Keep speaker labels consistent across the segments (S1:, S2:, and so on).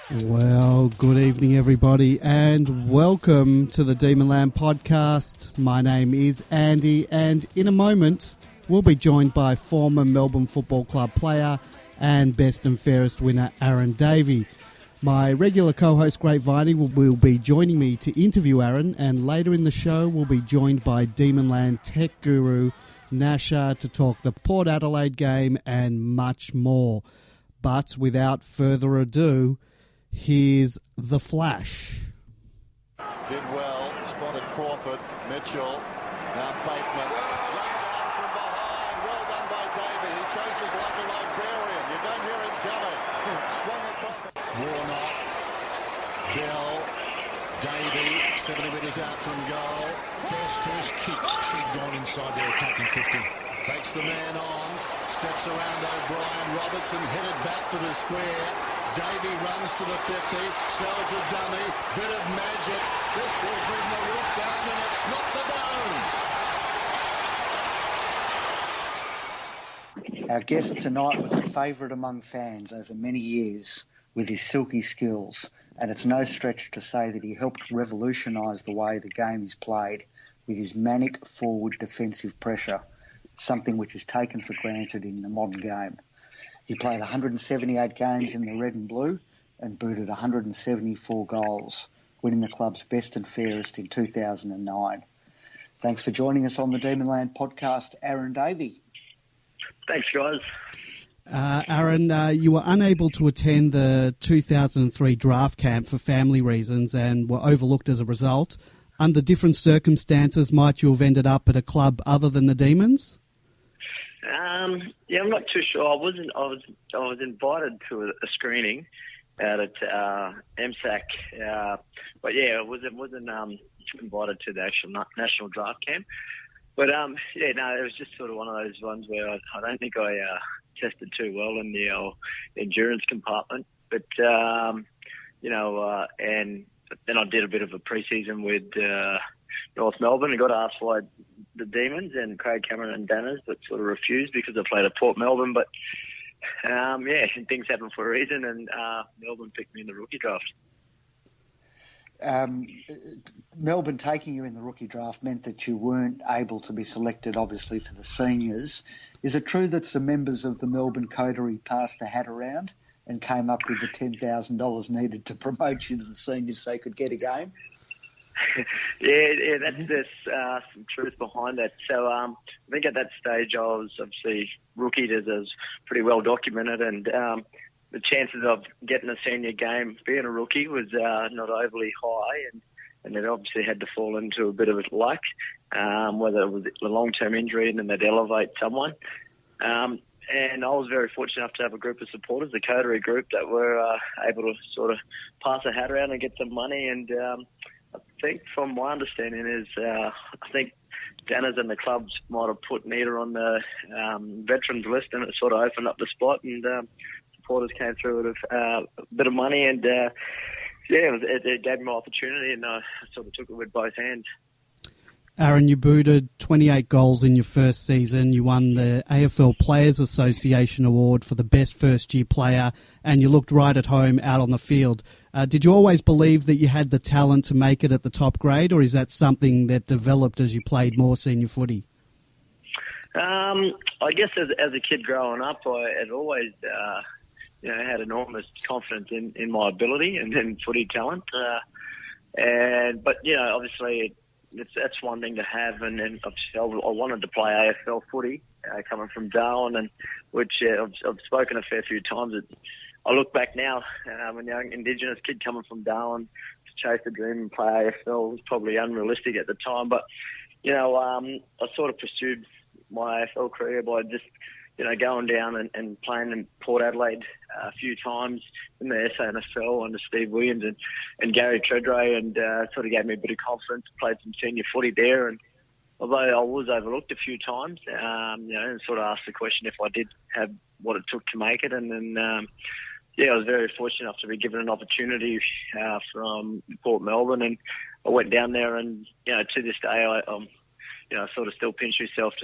S1: Well, good evening, everybody, and welcome to the Demonland podcast. My name is Andy, and in a moment, we'll be joined by former Melbourne Football Club player and Best and Fairest winner, Aaron Davey. My regular co-host, Great Viney, will be joining me to interview Aaron, and later in the show, we'll be joined by Demonland tech guru, Nasher, to talk the Port Adelaide game and much more. But without further ado, here's The Flash.
S2: Did well, spotted Crawford, Mitchell, now Bateman. Right from behind, well done by Davey. He chases like a librarian. You don't hear him coming. Swung across. Warnock, Gill, Davey, 70 metres out from goal.
S3: Best first kick should have gone inside their attacking 50.
S2: Takes the man on, steps around O'Brien. Robertson headed back to the square. Davey runs to the 50, sells a dummy, bit of magic. This will bring the roof down and it's not the dome.
S4: Our guest tonight was a favourite among fans over many years with his silky skills, and it's no stretch to say that he helped revolutionise the way the game is played with his manic forward defensive pressure, something which is taken for granted in the modern game. He played 178 games in the red and blue and booted 174 goals, winning the club's Best and Fairest in 2009. Thanks for joining us on the Demonland podcast, Aaron Davey.
S5: Thanks, guys.
S1: Aaron, you were unable to attend the 2003 draft camp for family reasons and were overlooked as a result. Under different circumstances, might you have ended up at a club other than the Demons?
S5: Yeah, I'm not too sure. I was invited to a screening out at MSAC, but yeah, I wasn't invited to the actual national draft camp. But it was just sort of one of those ones where I don't think I tested too well in the endurance compartment. But and then I did a bit of a pre-season with North Melbourne and got asked by the Demons and Craig Cameron and Danners, but sort of refused because I played at Port Melbourne. But things happen for a reason, and Melbourne picked me in the rookie draft.
S4: Melbourne taking you in the rookie draft meant that you weren't able to be selected, obviously, for the seniors. Is it true that some members of the Melbourne coterie passed the hat around and came up with the $10,000 needed to promote you to the seniors so you could get a game?
S5: Yeah, there's some truth behind that. So I think at that stage I was obviously rookied as pretty well documented, and the chances of getting a senior game being a rookie was not overly high, and it obviously had to fall into a bit of luck, whether it was a long-term injury and then they'd elevate someone. And I was very fortunate enough to have a group of supporters, the coterie group, that were able to sort of pass a hat around and get some money. And I think from my understanding is I think Danners and the clubs might have put Nita on the veterans list, and it sort of opened up the spot, and supporters came through with a bit of money, and it gave me my opportunity, and I sort of took it with both hands.
S1: Aaron, you booted 28 goals in your first season. You won the AFL Players Association Award for the best first-year player, and you looked right at home out on the field. Did you always believe that you had the talent to make it at the top grade, or is that something that developed as you played more senior footy?
S5: I guess as a kid growing up, I had always had enormous confidence in my ability and in footy talent. But obviously that's one thing to have, and then I wanted to play AFL footy coming from Darwin, and which I've spoken a fair few times. I look back now, I'm a young Indigenous kid coming from Darwin to chase the dream and play AFL was probably unrealistic at the time. But I sort of pursued my AFL career by just going down and playing in Port Adelaide a few times in the SANFL under Steve Williams and Gary Treadray, and sort of gave me a bit of confidence. Played some senior footy there, and although I was overlooked a few times, and sort of asked the question if I did have what it took to make it, and then I was very fortunate enough to be given an opportunity from Port Melbourne, and I went down there, and to this day I sort of still pinch myself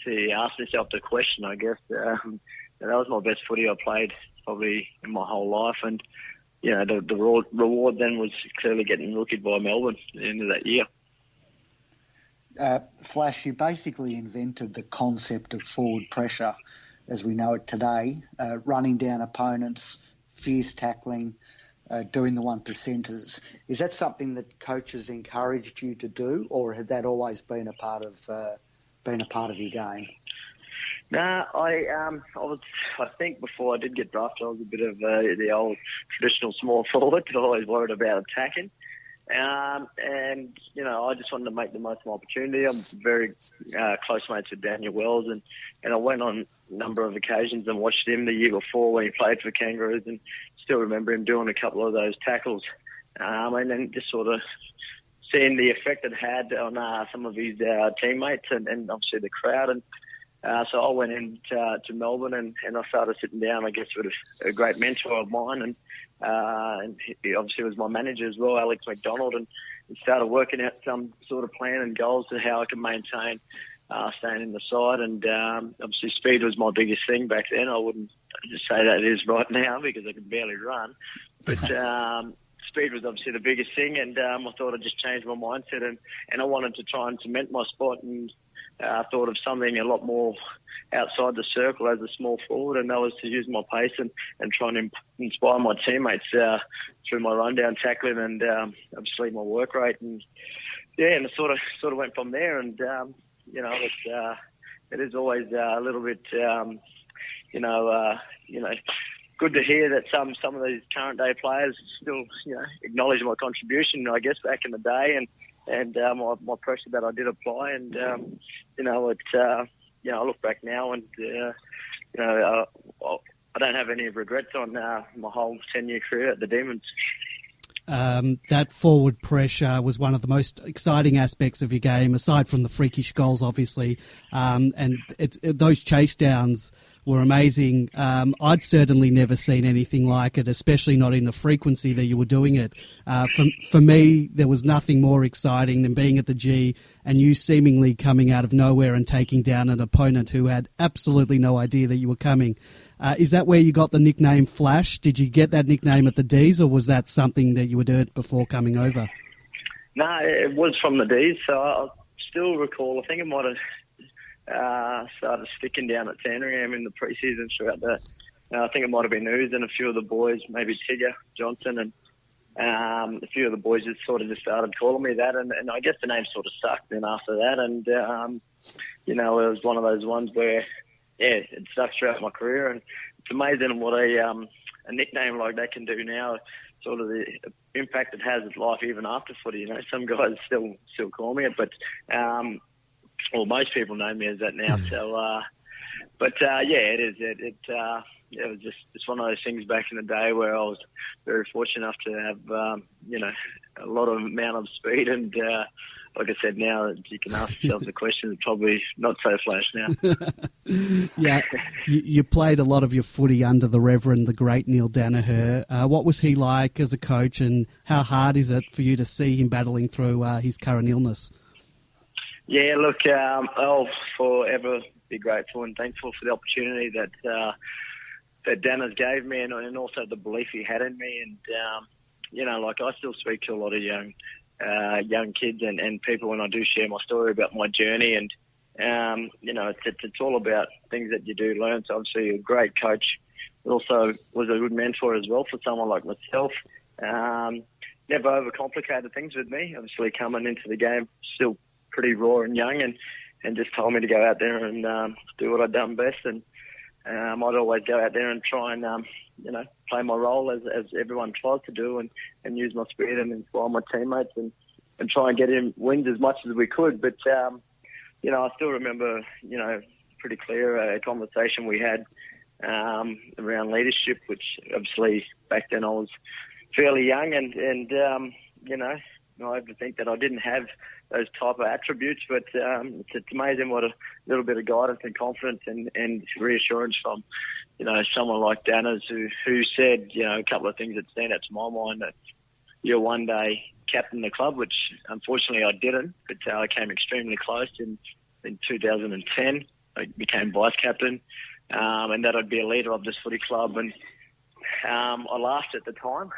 S5: to ask myself the question, I guess. That was my best footy I played probably in my whole life, and the reward then was clearly getting rookied by Melbourne at the end of that year.
S4: Flash, you basically invented the concept of forward pressure as we know it today, running down opponents, fierce tackling, doing the 1%ers. Is that something that coaches encouraged you to do, or had that always been a part of your game?
S5: No, I think before I did get drafted, I was a bit of the old traditional small forward, always worried about attacking. And, I just wanted to make the most of my opportunity. I'm very close mates with Daniel Wells, and I went on a number of occasions and watched him the year before when he played for Kangaroos, and still remember him doing a couple of those tackles. And then just sort of seeing the effect it had on some of his teammates and obviously the crowd. And so I went into Melbourne and I started sitting down, I guess, with a great mentor of mine, and he obviously was my manager as well, Alex McDonald, and started working out some sort of plan and goals to how I could maintain staying in the side. And obviously speed was my biggest thing back then. I wouldn't just say that it is right now because I could barely run. But speed was obviously the biggest thing, and I thought I'd just change my mindset, and I wanted to try and cement my spot, and thought of something a lot more outside the circle as a small forward, and that was to use my pace and try and inspire my teammates through my rundown tackling and obviously my work rate, and it sort of went from there. And it is always a little bit good to hear that some of these current day players still acknowledge my contribution, I guess, back in the day, and my pressure that I did apply, and I look back now and I don't have any regrets on my whole 10-year career at the Demons.
S1: That forward pressure was one of the most exciting aspects of your game, aside from the freakish goals, obviously, and those chase downs were amazing. I'd certainly never seen anything like it, especially not in the frequency that you were doing it. For me, there was nothing more exciting than being at the G and you seemingly coming out of nowhere and taking down an opponent who had absolutely no idea that you were coming. Is that where you got the nickname Flash? Did you get that nickname at the Ds, or was that something that you were doing before coming over?
S5: No, it was from the Ds, so I still recall, I think it might have started sticking down at Sandringham in the pre-season throughout I think it might have been Ooze and a few of the boys, maybe Tigger, Johnson, and a few of the boys just started calling me that, and I guess the name sort of stuck then after that, and it was one of those ones where it stuck throughout my career, and it's amazing what a nickname like that can do now, sort of the impact it has in life even after footy. Some guys still call me it, but most people know me as that now. So, it is. It was just one of those things back in the day where I was very fortunate enough to have, a lot of amount of speed. And like I said, now you can ask yourself the question, it's probably not so flash now.
S1: Yeah, you played a lot of your footy under the Reverend, the great Neil Danaher. What was he like as a coach, and how hard is it for you to see him battling through his current illness?
S5: Yeah, look, I'll forever be grateful and thankful for the opportunity that Dana's gave me, and also the belief he had in me. And, I still speak to a lot of young kids and people when I do share my story about my journey. And, it's all about things that you do learn. So obviously a great coach, but also was a good mentor as well for someone like myself. Never overcomplicated things with me. Obviously coming into the game, still pretty raw and young, and just told me to go out there and do what I'd done best. And I'd always go out there and try and play my role as everyone tries to do, and use my spirit and inspire my teammates and try and get in wins as much as we could. But I still remember pretty clear a conversation we had around leadership, which obviously back then I was fairly young, and I have to think that I didn't have those type of attributes, but it's amazing what a little bit of guidance and confidence and reassurance from, someone like Dana's who said, a couple of things that stand out to my mind, that you'll one day captain the club, which unfortunately I didn't, but I came extremely close in 2010. I became vice captain, and that I'd be a leader of this footy club. And I laughed at the time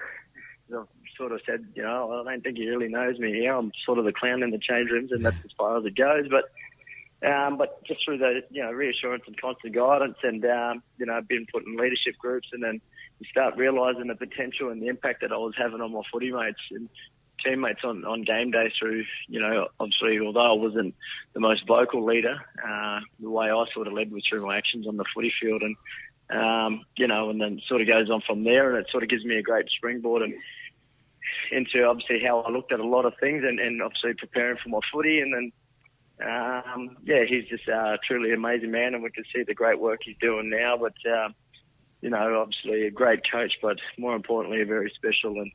S5: I've sort of said, I don't think he really knows me here. I'm sort of the clown in the change rooms, and that's as far as it goes. But just through the, reassurance and constant guidance and, being put in leadership groups, and then you start realising the potential and the impact that I was having on my footy mates and teammates on game day through, obviously, although I wasn't the most vocal leader, the way I sort of led was through my actions on the footy field. And, and then sort of goes on from there, and it sort of gives me a great springboard and into obviously how I looked at a lot of things and obviously preparing for my footy. And then, he's just a truly amazing man, and we can see the great work he's doing now. But, obviously a great coach, but more importantly, a very special and,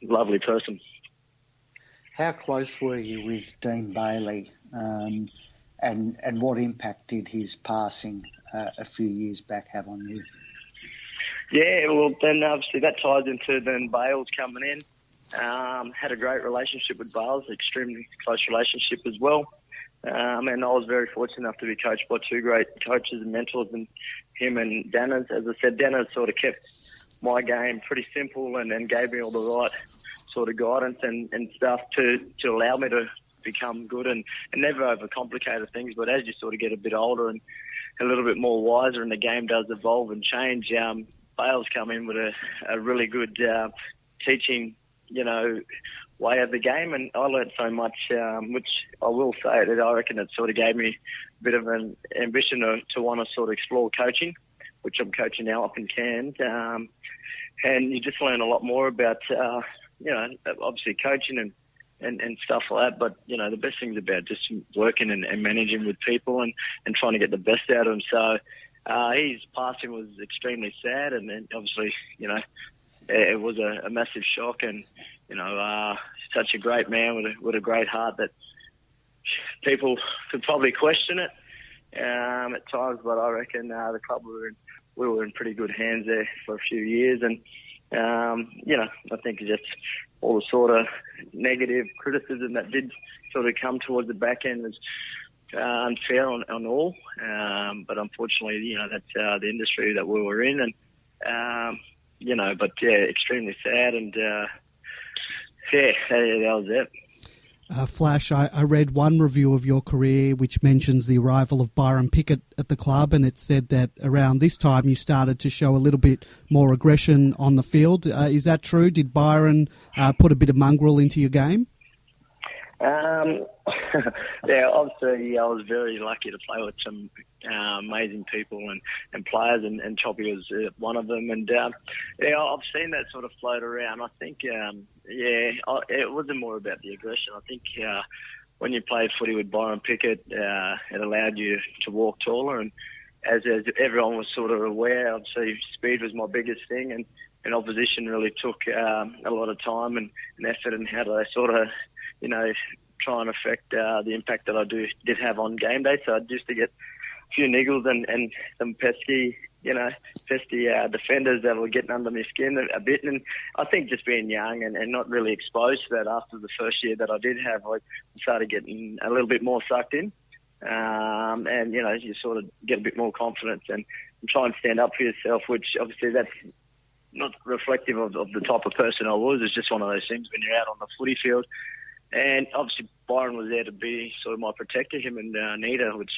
S5: lovely person.
S4: How close were you with Dean Bailey, and what impact did his passing a few years back have on you?
S5: Yeah, well, then obviously that ties into then Bales coming in. Had a great relationship with Bales, extremely close relationship as well. And I was very fortunate enough to be coached by two great coaches and mentors, and him and Danners. As I said, Danners sort of kept my game pretty simple and gave me all the right sort of guidance and stuff to allow me to become good and never overcomplicate things. But as you sort of get a bit older and a little bit more wiser and the game does evolve and change, Bales come in with a really good teaching, way of the game, and I learnt so much, which I will say that I reckon it sort of gave me a bit of an ambition to want to sort of explore coaching, which I'm coaching now up in Cairns, and you just learn a lot more about, obviously coaching and stuff like that, but, the best thing's about just working and managing with people and trying to get the best out of them. So his passing was extremely sad, and obviously, it was a massive shock, and such a great man with a great heart that people could probably question it at times, but I reckon the club we were in pretty good hands there for a few years, and I think just all the sort of negative criticism that did sort of come towards the back end was unfair on all, but unfortunately, that's the industry that we were in, and but extremely sad, and that was it.
S1: Flash, I read one review of your career which mentions the arrival of Byron Pickett at the club, and it said that around this time you started to show a little bit more aggression on the field. Is that true? Did Byron put a bit of mongrel into your game?
S5: Obviously I was very lucky to play with some amazing people and players, and Choppy was one of them. And I've seen that sort of float around. I think, it wasn't more about the aggression. I think when you played footy with Byron Pickett, it allowed you to walk taller, and as everyone was sort of aware, obviously speed was my biggest thing, and opposition really took a lot of time and effort and how they sort of, try and affect the impact that I did have on game day. So I used to get a few niggles and some pesky defenders that were getting under my skin a bit. And I think just being young and not really exposed to that after the first year that I did have, I started getting a little bit more sucked in. And you sort of get a bit more confidence and try and stand up for yourself, which obviously that's not reflective of the type of person I was. It's just one of those things when you're out on the footy field. And obviously Byron was there to be sort of my protector, him and Nita, which,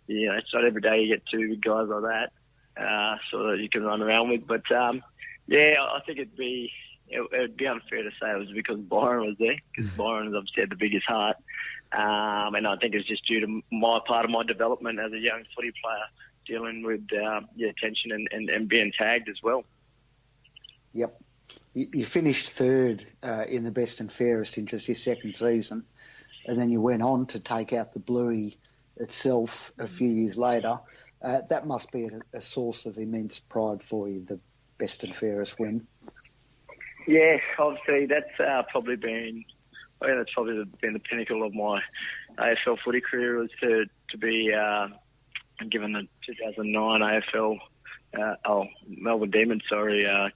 S5: it's not every day you get two guys like that, so that you can run around with. But, I think it'd be unfair to say it was because Byron was there, because Byron has obviously had the biggest heart. And I think it's just due to my part of my development as a young footy player, dealing with tension and being tagged as well.
S4: Yep. You finished third in the best and fairest in just your second season, and then you went on to take out the Bluey itself a few years later. That must be a source of immense pride for you, the best and fairest win.
S5: Yeah, obviously that's probably been the pinnacle of my AFL footy career, was to be given the 2009 AFL Melbourne Demons,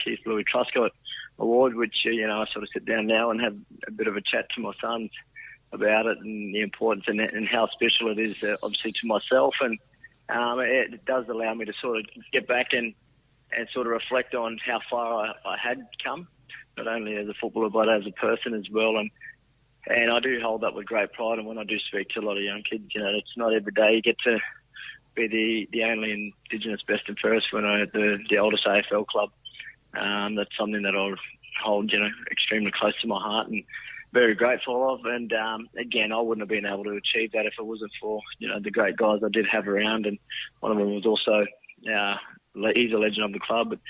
S5: Keith Louis Truscott Award, which I sort of sit down now and have a bit of a chat to my sons about it and the importance and how special it is, obviously to myself, and it does allow me to sort of get back and and sort of reflect on how far I had come, not only as a footballer but as a person as well. And I do hold that with great pride. And when I do speak to a lot of young kids, it's not every day you get to be the only Indigenous best and fairest winner at the oldest AFL club. That's something that I'll hold, extremely close to my heart and very grateful of. And again, I wouldn't have been able to achieve that if it wasn't for the great guys I did have around. And one of them was also he's a legend of the club, but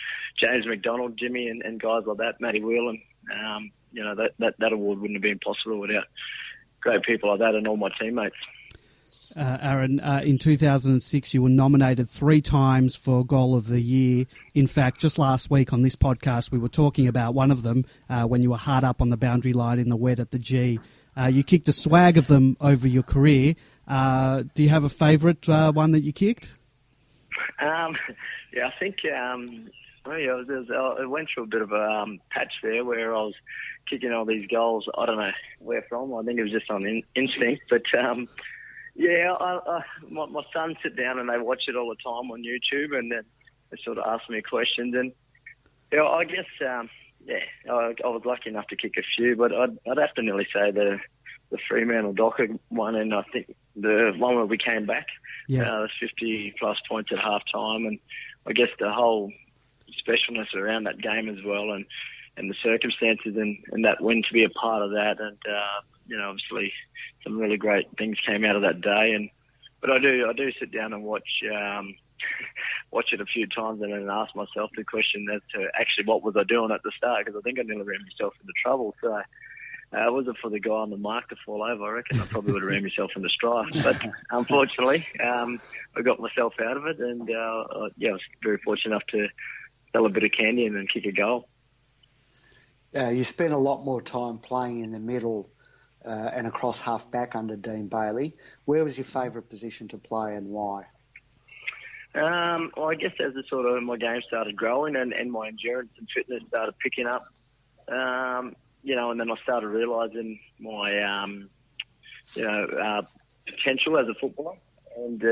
S5: James McDonald, Jimmy, and guys like that, Matty Whelan. That award wouldn't have been possible without great people like that and all my teammates.
S1: Aaron, in 2006, you were nominated 3 times for Goal of the Year. In fact, just last week on this podcast, we were talking about one of them when you were hard up on the boundary line in the wet at the G. You kicked a swag of them over your career. Do you have a favourite one that you kicked?
S5: I think I went through a bit of a patch there where I was kicking all these goals. I don't know where from. I think it was just on instinct. But, my sons sit down and they watch it all the time on YouTube, and then they sort of ask me questions. And, I guess, I was lucky enough to kick a few, but I'd have to nearly say the Fremantle Docker one, and I think the one where we came back, 50-plus points at half-time, and I guess the whole specialness around that game as well, and the circumstances and that win to be a part of that, and obviously some really great things came out of that day. But I do sit down and watch it a few times and then ask myself the question as to actually what was I doing at the start, because I think I nearly ran myself into trouble. So it wasn't for the guy on the mark to fall over. I reckon I probably would have ran myself into strife. But unfortunately, I got myself out of it, and I was very fortunate enough to sell a bit of candy and then kick a goal.
S4: You spent a lot more time playing in the middle and across half-back under Dean Bailey. Where was your favourite position to play and why?
S5: Well, I guess as my game started growing and my endurance and fitness started picking up, and then I started realising my, potential as a footballer. And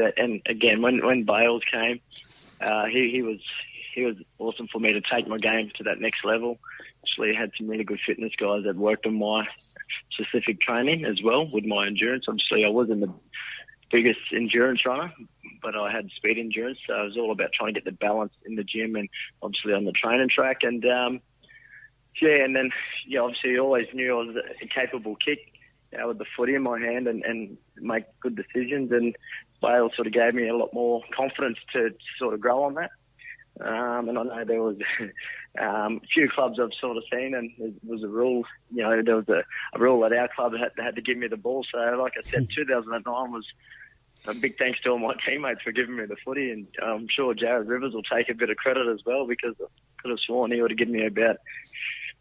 S5: again, when Bales came, he was awesome for me to take my game to that next level. Actually, had some really good fitness guys that worked on my specific training as well with my endurance. Obviously, I wasn't the biggest endurance runner, but I had speed endurance, so it was all about trying to get the balance in the gym and obviously on the training track. And obviously you always knew I was a capable kick with the footy in my hand and make good decisions. And Bale sort of gave me a lot more confidence to sort of grow on that. And I know there was a few clubs I've sort of seen, and there was a rule, there was a rule at our club that had to give me the ball. So like I said, 2009 was a big thanks to all my teammates for giving me the footy, and I'm sure Jared Rivers will take a bit of credit as well, because I could have sworn he would have given me about,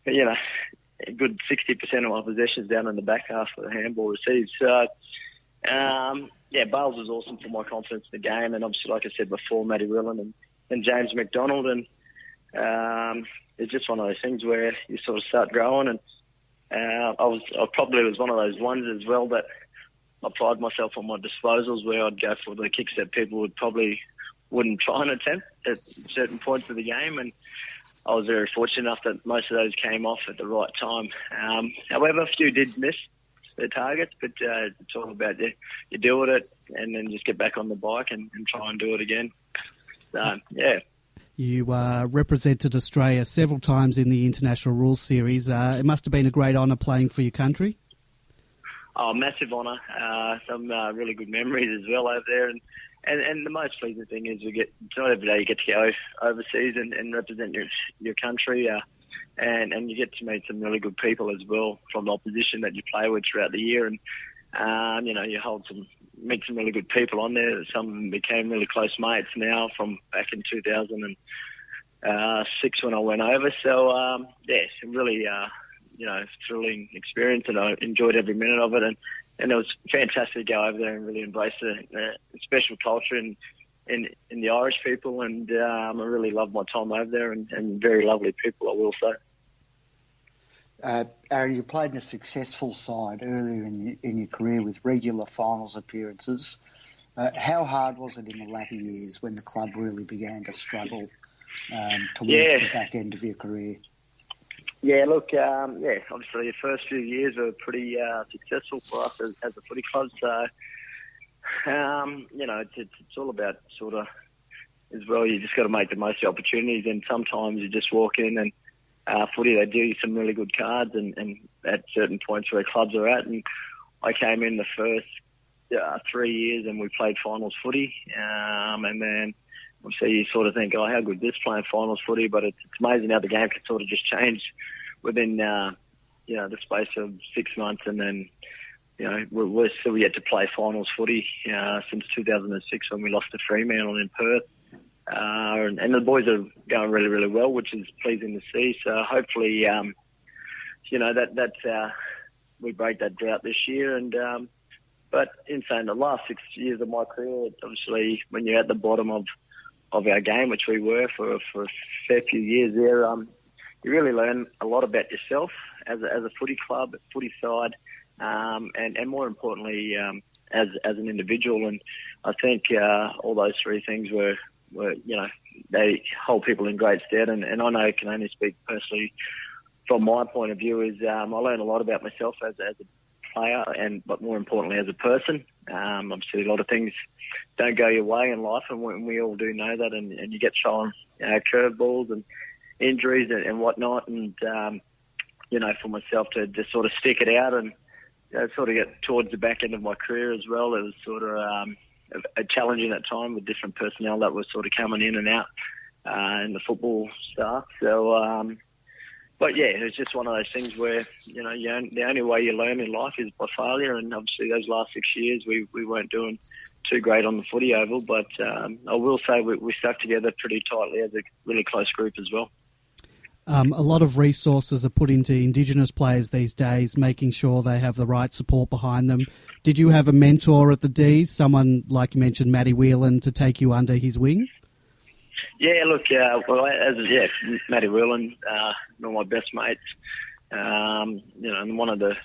S5: a good 60% of my possessions down in the back half for the handball received. So, Bales was awesome for my confidence in the game, and obviously, like I said before, Matty Whelan and James McDonald, and it's just one of those things where you sort of start growing, and I probably was one of those ones as well that I pride myself on my disposals, where I'd go for the kicks that people wouldn't try and attempt at certain points of the game, and I was very fortunate enough that most of those came off at the right time. However, a few did miss their targets, but it's all about you deal with it and then just get back on the bike and try and do it again. So, yeah. You
S1: represented Australia several times in the International Rules Series. It must have been a great honour playing for your country.
S5: Oh, massive honour. Some really good memories as well over there. And the most pleasing thing is it's not every day you get to go overseas and represent your country. And you get to meet some really good people as well from the opposition that you play with throughout the year. And, you meet some really good people on there. Some of them became really close mates now from back in 2006 when I went over. So, some really, thrilling experience, and I enjoyed every minute of it. And it was fantastic to go over there and really embrace the special culture in the Irish people. And I really loved my time over there, and very lovely people, I will say.
S4: Aaron, you played in a successful side earlier in your career with regular finals appearances. How hard was it in the latter years when the club really began to struggle towards the back end of your career?
S5: Yeah, look, obviously the first few years were pretty successful for us as a footy club. So, it's all about sort of, as well, you just got to make the most of the opportunities. And sometimes you just walk in and footy, they do you some really good cards and at certain points where clubs are at. And I came in the first 3 years and we played finals footy. And then obviously you sort of think, oh, how good this playing finals footy, but it's amazing how the game can sort of just change within, the space of 6 months. And then, we're still yet to play finals footy since 2006 when we lost to Fremantle in Perth. And the boys are going really, really well, which is pleasing to see. So hopefully, we break that drought this year. And but in saying the last 6 years of my career, obviously when you're at the bottom of our game, which we were for a fair few years there, you really learn a lot about yourself as a footy club, footy side, and more importantly, as an individual. And I think all those three things were they hold people in great stead. And I know I can only speak personally from my point of view is I learned a lot about myself as a player, but more importantly as a person. Obviously, a lot of things don't go your way in life, and we all do know that. And you get thrown curveballs and injuries and whatnot. And for myself to just sort of stick it out and sort of get towards the back end of my career as well, it was sort of a challenging at time with different personnel that was sort of coming in and out in the football staff. So, but yeah, it was just one of those things where, the only way you learn in life is by failure. And obviously those last 6 years, we weren't doing too great on the footy oval, but I will say we stuck together pretty tightly as a really close group as well.
S1: A lot of resources are put into Indigenous players these days, making sure they have the right support behind them. Did you have a mentor at the D's, someone like you mentioned, Matty Whelan, to take you under his wing?
S5: Yeah, look, Matty Whelan, one of my best mates. And one of the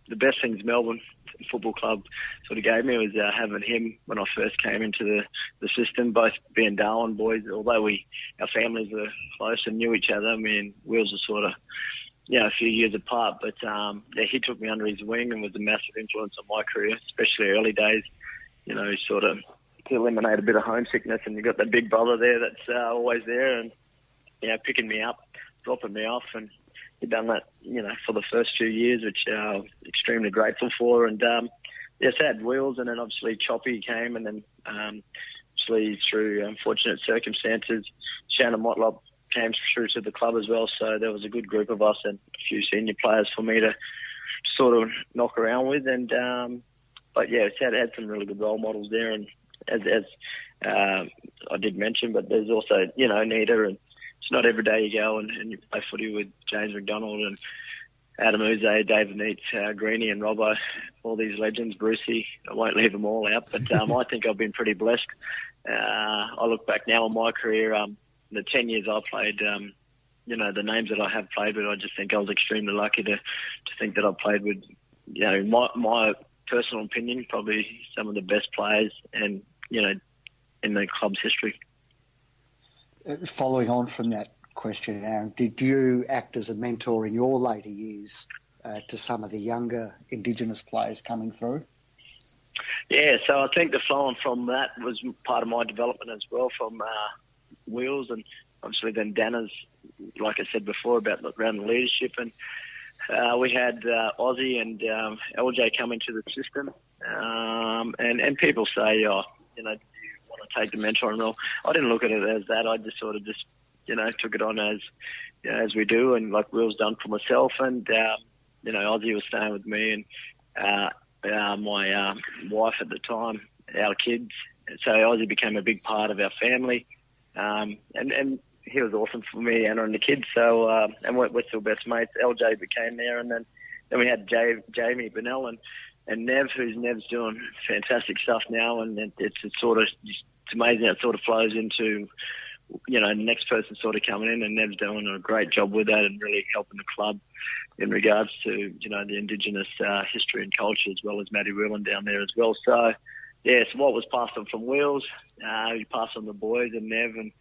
S5: best things Melbourne Football Club sort of gave me was having him when I first came into the system, both being Darwin boys. Although our families were close and knew each other, me and Wills were sort of, a few years apart. But he took me under his wing and was a massive influence on my career, especially early days. Sort of to eliminate a bit of homesickness, and you've got that big brother there that's always there and, picking me up, dropping me off. And he'd done that, for the first 2 years, which I'm extremely grateful for. And, had Wheels, and then obviously Choppy came, and then obviously through unfortunate circumstances, Shannon Motlop came through to the club as well. So there was a good group of us and a few senior players for me to sort of knock around with. And but yeah, it's had some really good role models there. And as I did mention, but there's also Nita, and it's not every day you go and you play footy with James McDonald and Adam Uze, David Neitz, Greenie and Robbo, all these legends, Brucey. I won't leave them all out, but I think I've been pretty blessed. I look back now on my career, the 10 years I played, the names that I have played with, I just think I was extremely lucky to think that I played with, my personal opinion, probably some of the best players and, in the club's history.
S4: Following on from that question, Aaron, did you act as a mentor in your later years to some of the younger Indigenous players coming through?
S5: Yeah, so I think the flowing from that was part of my development as well, from Wheels, and obviously then Dana's, like I said before, around the leadership. And we had Aussie and LJ come into the system, and people say, do you want to take the mentoring role? I didn't look at it as that. I just sort of took it on as we do, and like Will's done for myself. And Aussie was staying with me, and my wife at the time, our kids. So Aussie became a big part of our family, and he was awesome for me, Anna, and the kids. So and we're still best mates. LJ became there, and then we had Jamie Bennell and Nev, Nev's doing fantastic stuff now, and it's amazing how it sort of flows into, the next person sort of coming in, and Nev's doing a great job with that and really helping the club in regards to, the Indigenous history and culture, as well as Matty Whelan down there as well. So, yeah, so what was passed on from Wheels, he passed on the boys and Nev, and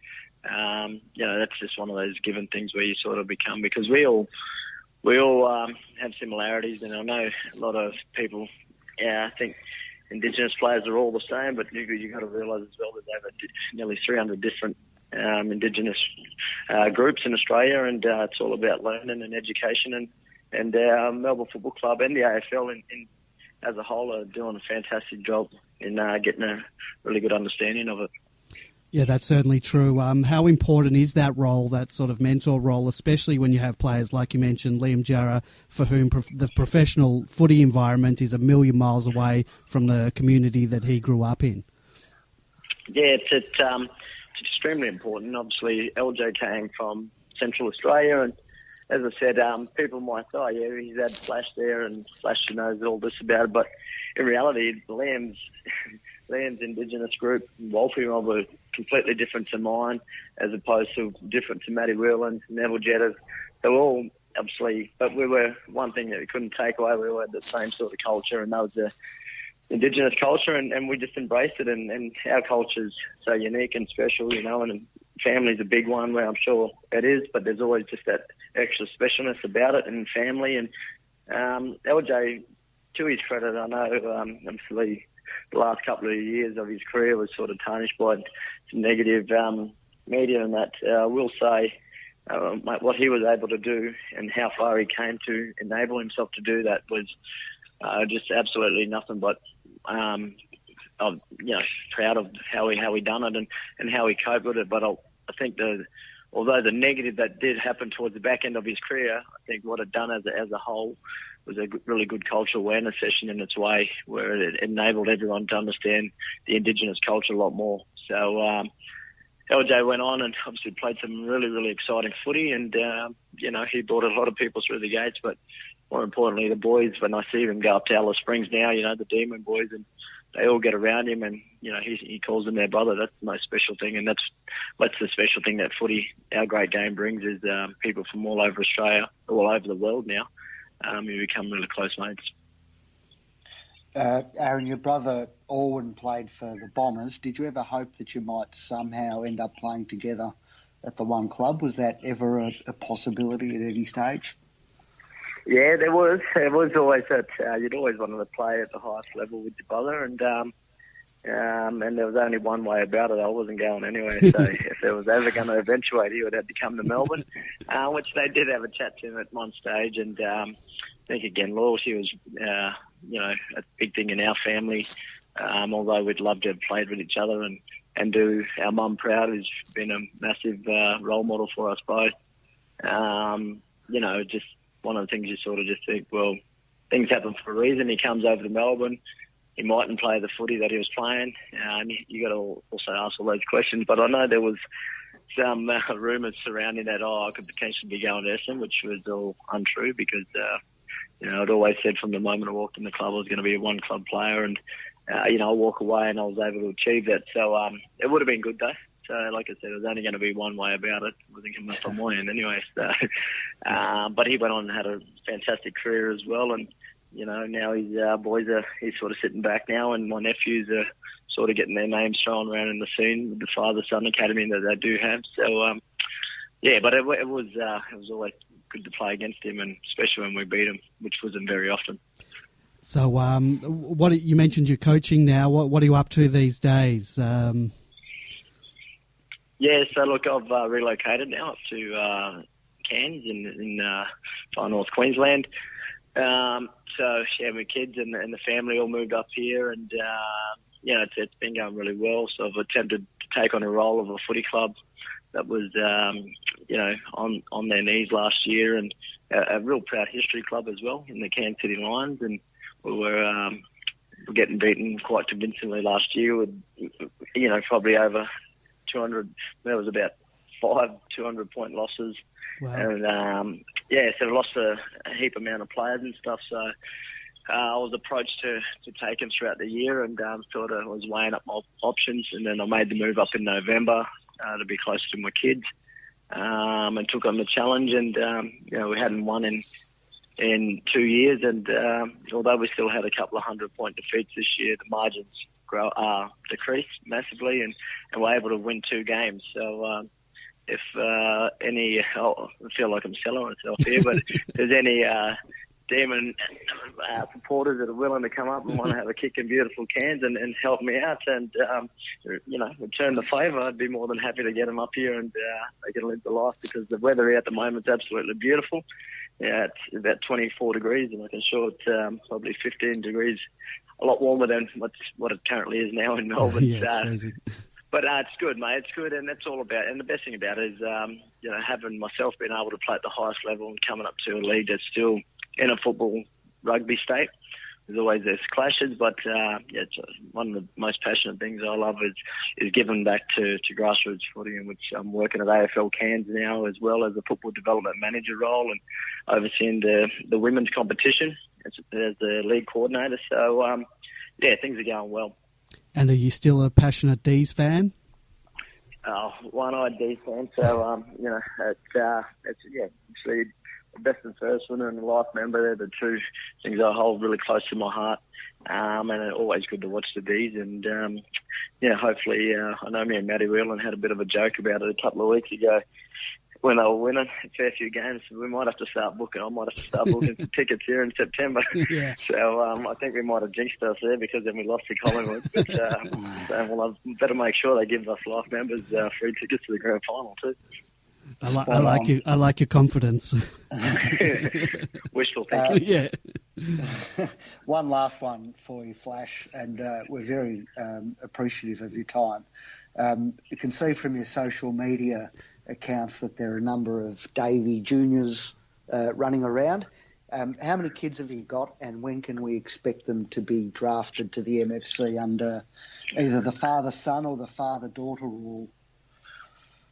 S5: That's just one of those given things where you sort of become, because we all have similarities, and I know a lot of people, I think Indigenous players are all the same, but you got to realise as well that there's over nearly 300 different Indigenous groups in Australia, and it's all about learning and education, and our Melbourne Football Club and the AFL in as a whole are doing a fantastic job in getting a really good understanding of it.
S1: Yeah, that's certainly true. How important is that role, that sort of mentor role, especially when you have players like you mentioned, Liam Jarrah, for whom the professional footy environment is a million miles away from the community that he grew up in?
S5: Yeah, it's extremely important. Obviously, LJ came from Central Australia, and as I said, people might say, oh, yeah, he's had Flash there, and Flash knows all this about it, but in reality, Liam's Indigenous group, Walpy Mob, were completely different to mine, as opposed to different to Matty Whelan, Neville Jetters. They were all obviously, but we were one thing that we couldn't take away. We all had the same sort of culture, and that was the Indigenous culture, and we just embraced it. And our culture's so unique and special, and family's a big one, where I'm sure it is, but there's always just that extra specialness about it, and family. And LJ, to his credit, I know obviously the last couple of years of his career was sort of tarnished by some negative media, and that will say what he was able to do and how far he came to enable himself to do that was just absolutely nothing but I'm proud of how he done it and how he coped with it. But I think although the negative that did happen towards the back end of his career, I think what it done as a whole was a really good cultural awareness session in its way, where it enabled everyone to understand the Indigenous culture a lot more. So LJ went on and obviously played some really, really exciting footy, and he brought a lot of people through the gates. But more importantly, the boys, when I see them go up to Alice Springs now, the Demon boys, and they all get around him, and he calls them their brother. That's the most special thing, and that's the special thing that footy, our great game, brings, is people from all over Australia, all over the world now, who become really close mates.
S4: Aaron, your brother Owen played for the Bombers. Did you ever hope that you might somehow end up playing together at the one club? Was that ever a possibility at any stage?
S5: Yeah, there was. There was always that. You'd always wanted to play at the highest level with your brother, and there was only one way about it. I wasn't going anywhere. So if there was ever going to eventuate, he would have to come to Melbourne, which they did have a chat to him at one stage. And I think again, loyalty was, a big thing in our family. Although we'd love to have played with each other and do our mum proud, who's been a massive role model for us both. Just one of the things you sort of just think, well, things happen for a reason. He comes over to Melbourne. He mightn't play the footy that he was playing. You got to also ask all those questions. But I know there was some rumours surrounding that, I could potentially be going to Essendon, which was all untrue, because, I'd always said from the moment I walked in the club I was going to be a one-club player, and, I walk away and I was able to achieve that. So it would have been good, though. So, like I said, it was only going to be one way about it. It wasn't coming up on my end anyway. So, but he went on and had a fantastic career as well. And, now his boys he's sort of sitting back now, and my nephews are sort of getting their names thrown around in the scene with the father-son academy that they do have. So, but it was always good to play against him, and especially when we beat him, which wasn't very often.
S1: So, what you mentioned you're coaching now. What are you up to these days?
S5: Yeah, so look, I've relocated now up to Cairns in far north Queensland. My kids and the family all moved up here, and it's been going really well. So I've attempted to take on a role of a footy club that was on their knees last year, and a real proud history club as well in the Cairns City Lions, and we were getting beaten quite convincingly last year with probably over 200. There was about 5 200-point losses.
S1: Wow.
S5: And so we lost a heap amount of players and stuff. So I was approached to take him throughout the year, and sort of was weighing up my options. And then I made the move up in November to be closer to my kids, and took on the challenge. And we hadn't won in 2 years, and although we still had a couple of 100-point defeats this year, the margins decreased massively, and we're able to win 2 games. So if any, I feel like I'm selling myself here, but if there's any Demon supporters that are willing to come up and want to have a kick in beautiful Cairns and help me out and, return the favour, I'd be more than happy to get them up here and they can live the life, because the weather here at the moment is absolutely beautiful. Yeah, it's about 24 degrees, and I can show it's probably 15 degrees, a lot warmer than what it currently is now in Melbourne.
S1: Yeah, it's crazy.
S5: But it's good, mate. It's good, and that's all about. And the best thing about it is, having myself been able to play at the highest level and coming up to a league that's still in a football rugby state. There's clashes, but it's one of the most passionate things I love is giving back to grassroots footy, in which I'm working at AFL Cairns now, as well as a football development manager role and overseeing the women's competition as the league coordinator. So, things are going well.
S1: And are you still a passionate D's fan?
S5: One-eyed D's fan. So, it's actually the best and first one and a life member. They're the two things I hold really close to my heart. And it's always good to watch the D's. And, hopefully, I know me and Matty Whelan had a bit of a joke about it a couple of weeks ago when they were winning a fair few games. We might have to start booking. I might have to start booking some tickets here in September.
S1: Yeah.
S5: So I think we might have jinxed us there, because then we lost to Collingwood. But I better make sure they give us life members free tickets to the grand final too.
S1: I like your confidence.
S5: Wishful thinking.
S1: Yeah.
S4: One last one for you, Flash, and we're very appreciative of your time. You can see from your social media accounts that there are a number of Davey juniors running around. How many kids have you got, and when can we expect them to be drafted to the MFC under either the father-son or the father-daughter rule?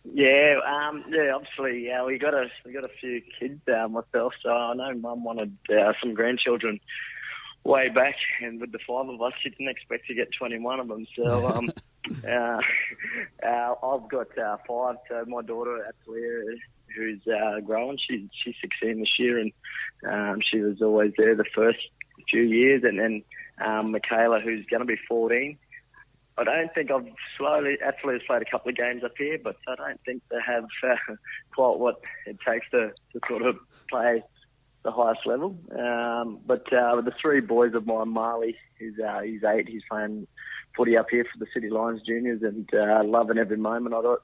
S5: Yeah, obviously, we got a few kids myself, so I know Mum wanted some grandchildren way back, and with the five of us, she didn't expect to get 21 of them. So I've got five. So my daughter, Athalia, who's growing, she's 16 this year, and she was always there the first few years, and then Michaela, who's going to be 14. I don't think Athalia has played a couple of games up here, but I don't think they have quite what it takes to sort of play the highest level. But with the three boys of mine, Marley, he's 8, he's playing footy up here for the City Lions Juniors and loving every moment of it.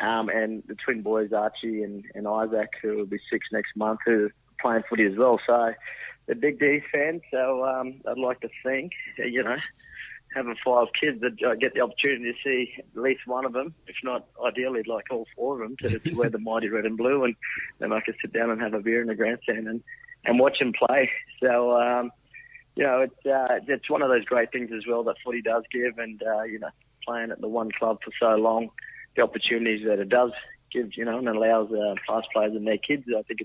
S5: And the twin boys, Archie and Isaac, who will be 6 next month, who are playing footy as well. So they're big D's fans, so I'd like to think, having 5 kids, that I get the opportunity to see at least one of them, if not ideally like all 4 of them, to wear the mighty red and blue, and then I can sit down and have a beer in the grandstand and watch them play. So, it's one of those great things as well that footy does give, and, playing at the one club for so long, the opportunities that it does give, and allows past players and their kids. I think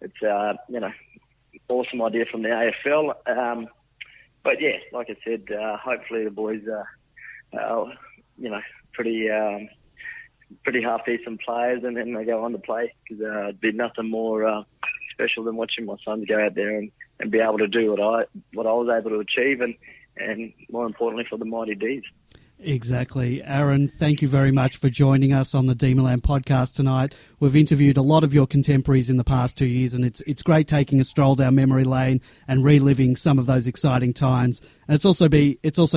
S5: it's awesome idea from the AFL. But yeah, like I said, hopefully the boys are, pretty half decent players, and then they go on to play, because it'd be nothing more special than watching my sons go out there and be able to do what I was able to achieve, and more importantly for the mighty D's.
S1: Exactly. Aaron, thank you very much for joining us on the Demonland podcast tonight. We've interviewed a lot of your contemporaries in the past 2 years, and it's great taking a stroll down memory lane and reliving some of those exciting times. And it's also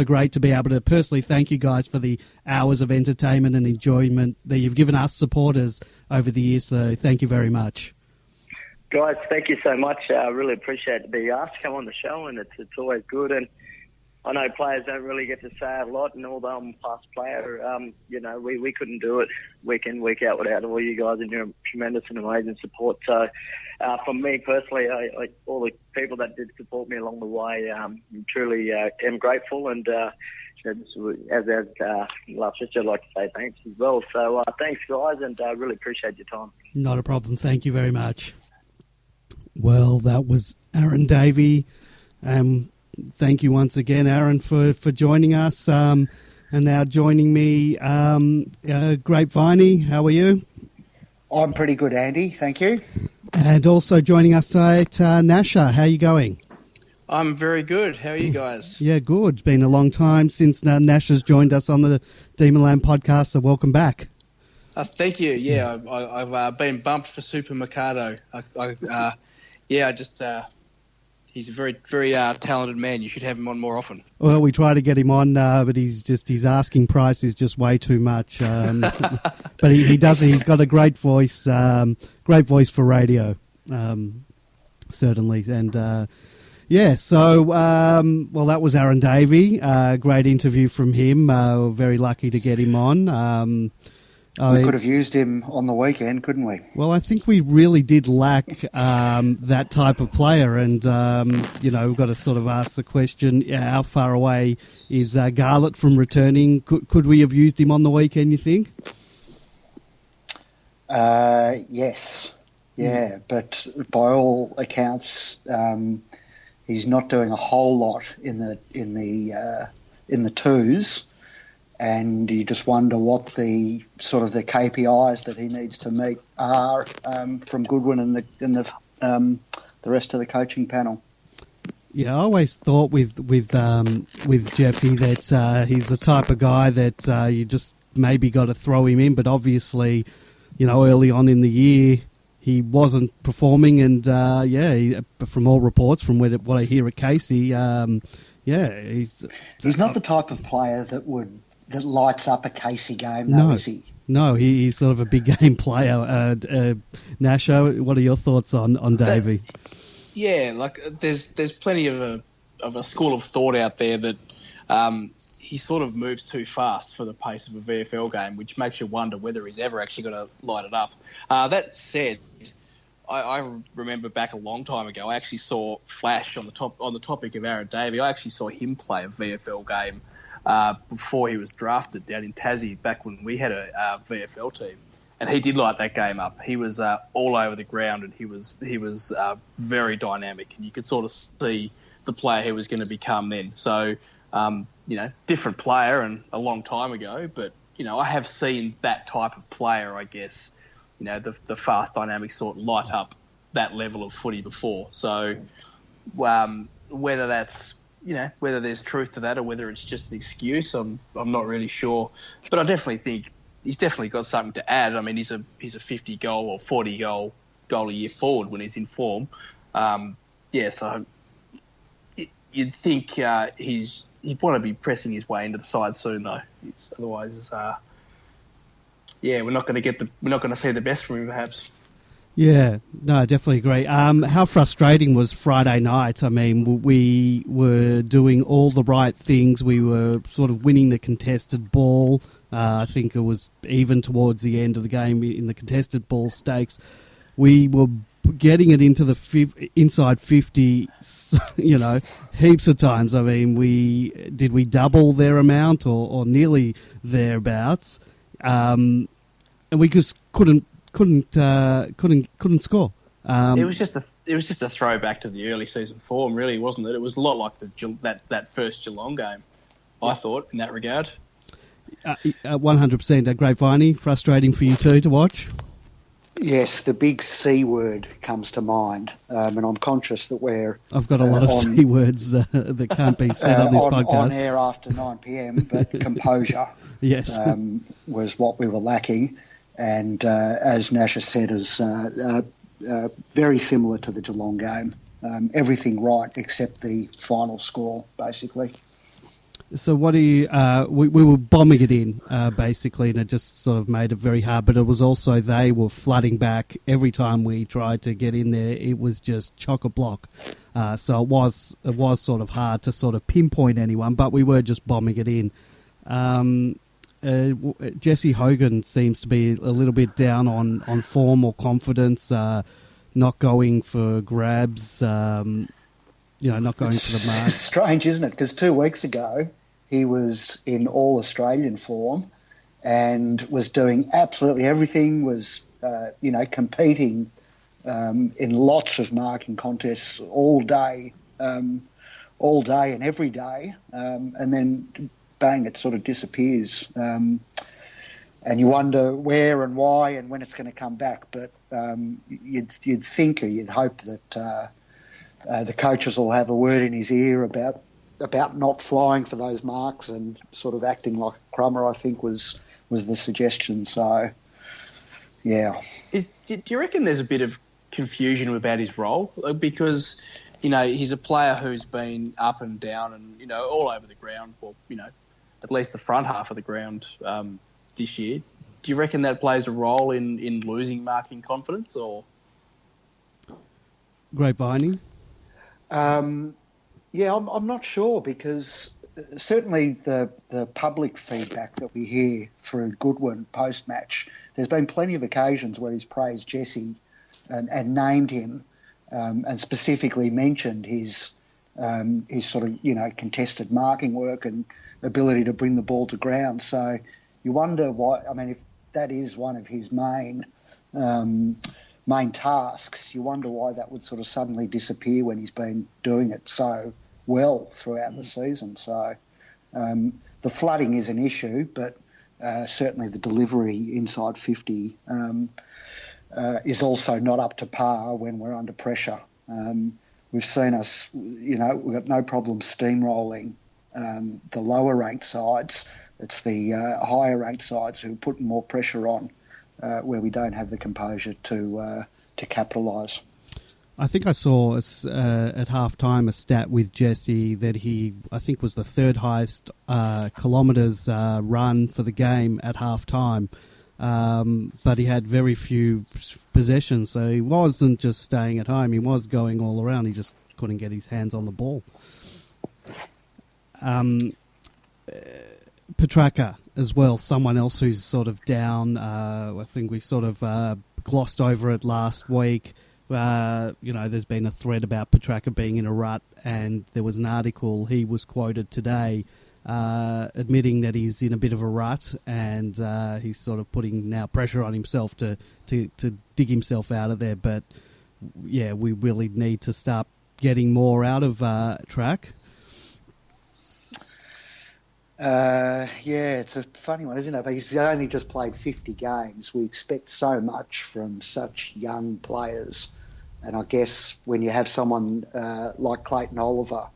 S1: great to be able to personally thank you guys for the hours of entertainment and enjoyment that you've given us supporters over the years. So thank you very much.
S5: Guys, thank you so much. I really appreciate it being asked to come on the show, and it's always good. And I know players don't really get to say a lot, and although I'm a past player, we couldn't do it week in, week out without all you guys and your tremendous and amazing support. So for me personally, I all the people that did support me along the way, truly am grateful, and as last sister, I'd like to say thanks as well. So thanks, guys, and I really appreciate your time.
S1: Not a problem. Thank you very much. Well, that was Aaron Davey. Thank you once again, Aaron, for joining us. And now joining me, Grapeviney. How are you?
S4: I'm pretty good, Andy. Thank you.
S1: And also joining us at Nasher. How are you going?
S6: I'm very good. How are you guys?
S1: Yeah, good. It's been a long time since Nasher's joined us on the Demonland podcast, so welcome back.
S6: Thank you. Yeah, I've been bumped for Super Mikado. He's a very, very talented man. You should have him on more often.
S1: Well, we try to get him on, but his asking price is just way too much. But he does. He's got a great voice for radio, certainly. And so that was Aaron Davey. Great interview from him. Very lucky to get him on.
S4: We could have used him on the weekend, couldn't we?
S1: Well, I think we really did lack that type of player, and we've got to sort of ask the question: how far away is Garlett from returning? Could we have used him on the weekend? You think?
S4: Yes, but by all accounts, he's not doing a whole lot in the twos. And you just wonder what the KPIs that he needs to meet are from Goodwin and the rest of the coaching panel.
S1: Yeah, I always thought with Jeffy that he's the type of guy that you just maybe got to throw him in, but obviously, early on in the year he wasn't performing, and from all reports, from what I hear at Casey, he's
S4: not the type of player that lights up a Casey game, though, is he?
S1: No, he's sort of a big game player. Nasher, what are your thoughts on Davey?
S6: There's plenty of a school of thought out there that he sort of moves too fast for the pace of a VFL game, which makes you wonder whether he's ever actually going to light it up. That said, I remember back a long time ago, I actually saw Flash on the topic of Aaron Davey. I actually saw him play a VFL game before he was drafted down in Tassie, back when we had a VFL team, and he did light that game up. He was all over the ground, and he was very dynamic, and you could sort of see the player he was going to become then. So, different player and a long time ago, but I have seen that type of player, I guess, the fast, dynamic sort light up that level of footy before. So, whether that's whether there's truth to that or whether it's just an excuse, I'm not really sure. But I definitely think he's definitely got something to add. I mean, he's a 50 goal or 40 goal a year forward when he's in form. So you'd think he'd want to be pressing his way into the side soon, though. Otherwise, we're not going to see the best from him, perhaps.
S1: Yeah, no, I definitely agree. How frustrating was Friday night? I mean, we were doing all the right things. We were sort of winning the contested ball. I think it was even towards the end of the game in the contested ball stakes. We were getting it into the inside 50, heaps of times. I mean, did we double their amount or nearly thereabouts? And we just couldn't score.
S6: It was just a throwback to the early season form, really, wasn't it? It was a lot like that first Geelong game, I thought, in that regard.
S1: 100%. Grapeviney, frustrating for you too to watch?
S4: Yes, the big C word comes to mind, and I'm conscious that
S1: I've got a lot of C words that can't be said on this podcast.
S4: On air after 9 p.m, but composure
S1: yes.
S4: Was what we were lacking. And as Nasher said, is very similar to the Geelong game. Everything right except the final score, basically.
S1: So what do you... we were bombing it in, basically, and it just sort of made it very hard. But it was also they were flooding back every time we tried to get in there. It was just chock-a-block. So it was sort of hard to sort of pinpoint anyone, but we were just bombing it in. Jesse Hogan seems to be a little bit down on form or confidence, not going for grabs, not going for the mark.
S4: Strange, isn't it? Because 2 weeks ago he was in all-Australian form and was doing absolutely everything, was, competing in lots of marking contests all day and every day, and then bang, it sort of disappears. And you wonder where and why and when it's going to come back. But you'd think or you'd hope that the coaches will have a word in his ear about not flying for those marks and sort of acting like a crummer, I think was the suggestion. So Yeah.
S6: Do you reckon there's a bit of confusion about his role? Because, he's a player who's been up and down and, all over the ground, or, at least the front half of the ground this year. Do you reckon that plays a role in losing marking confidence, or?
S1: Grapevining?
S4: Yeah, I'm not sure, because certainly the public feedback that we hear through Goodwin post-match, there's been plenty of occasions where he's praised Jesse and named him and specifically mentioned his sort of, contested marking work and ability to bring the ball to ground. So you wonder why, if that is one of his main tasks, you wonder why that would sort of suddenly disappear when he's been doing it so well throughout the season. So the flooding is an issue, but certainly the delivery inside 50 is also not up to par when we're under pressure. We've seen us, we've got no problem steamrolling the lower ranked sides. It's the higher ranked sides who are putting more pressure on where we don't have the composure to capitalise.
S1: I think I saw at half-time a stat with Jesse that he, I think, was the third highest kilometres run for the game at half-time, but he had very few possessions, so he wasn't just staying at home, he was going all around, he just couldn't get his hands on the ball. Petracca as well, someone else who's sort of down. I think we sort of glossed over it last week. There's been a thread about Petracca being in a rut, and there was an article, he was quoted today admitting that he's in a bit of a rut, and he's sort of putting now pressure on himself to dig himself out of there. But yeah, we really need to start getting more out of track.
S4: It's a funny one, isn't it? But he's only just played 50 games. We expect so much from such young players. And I guess when you have someone like Clayton Oliver,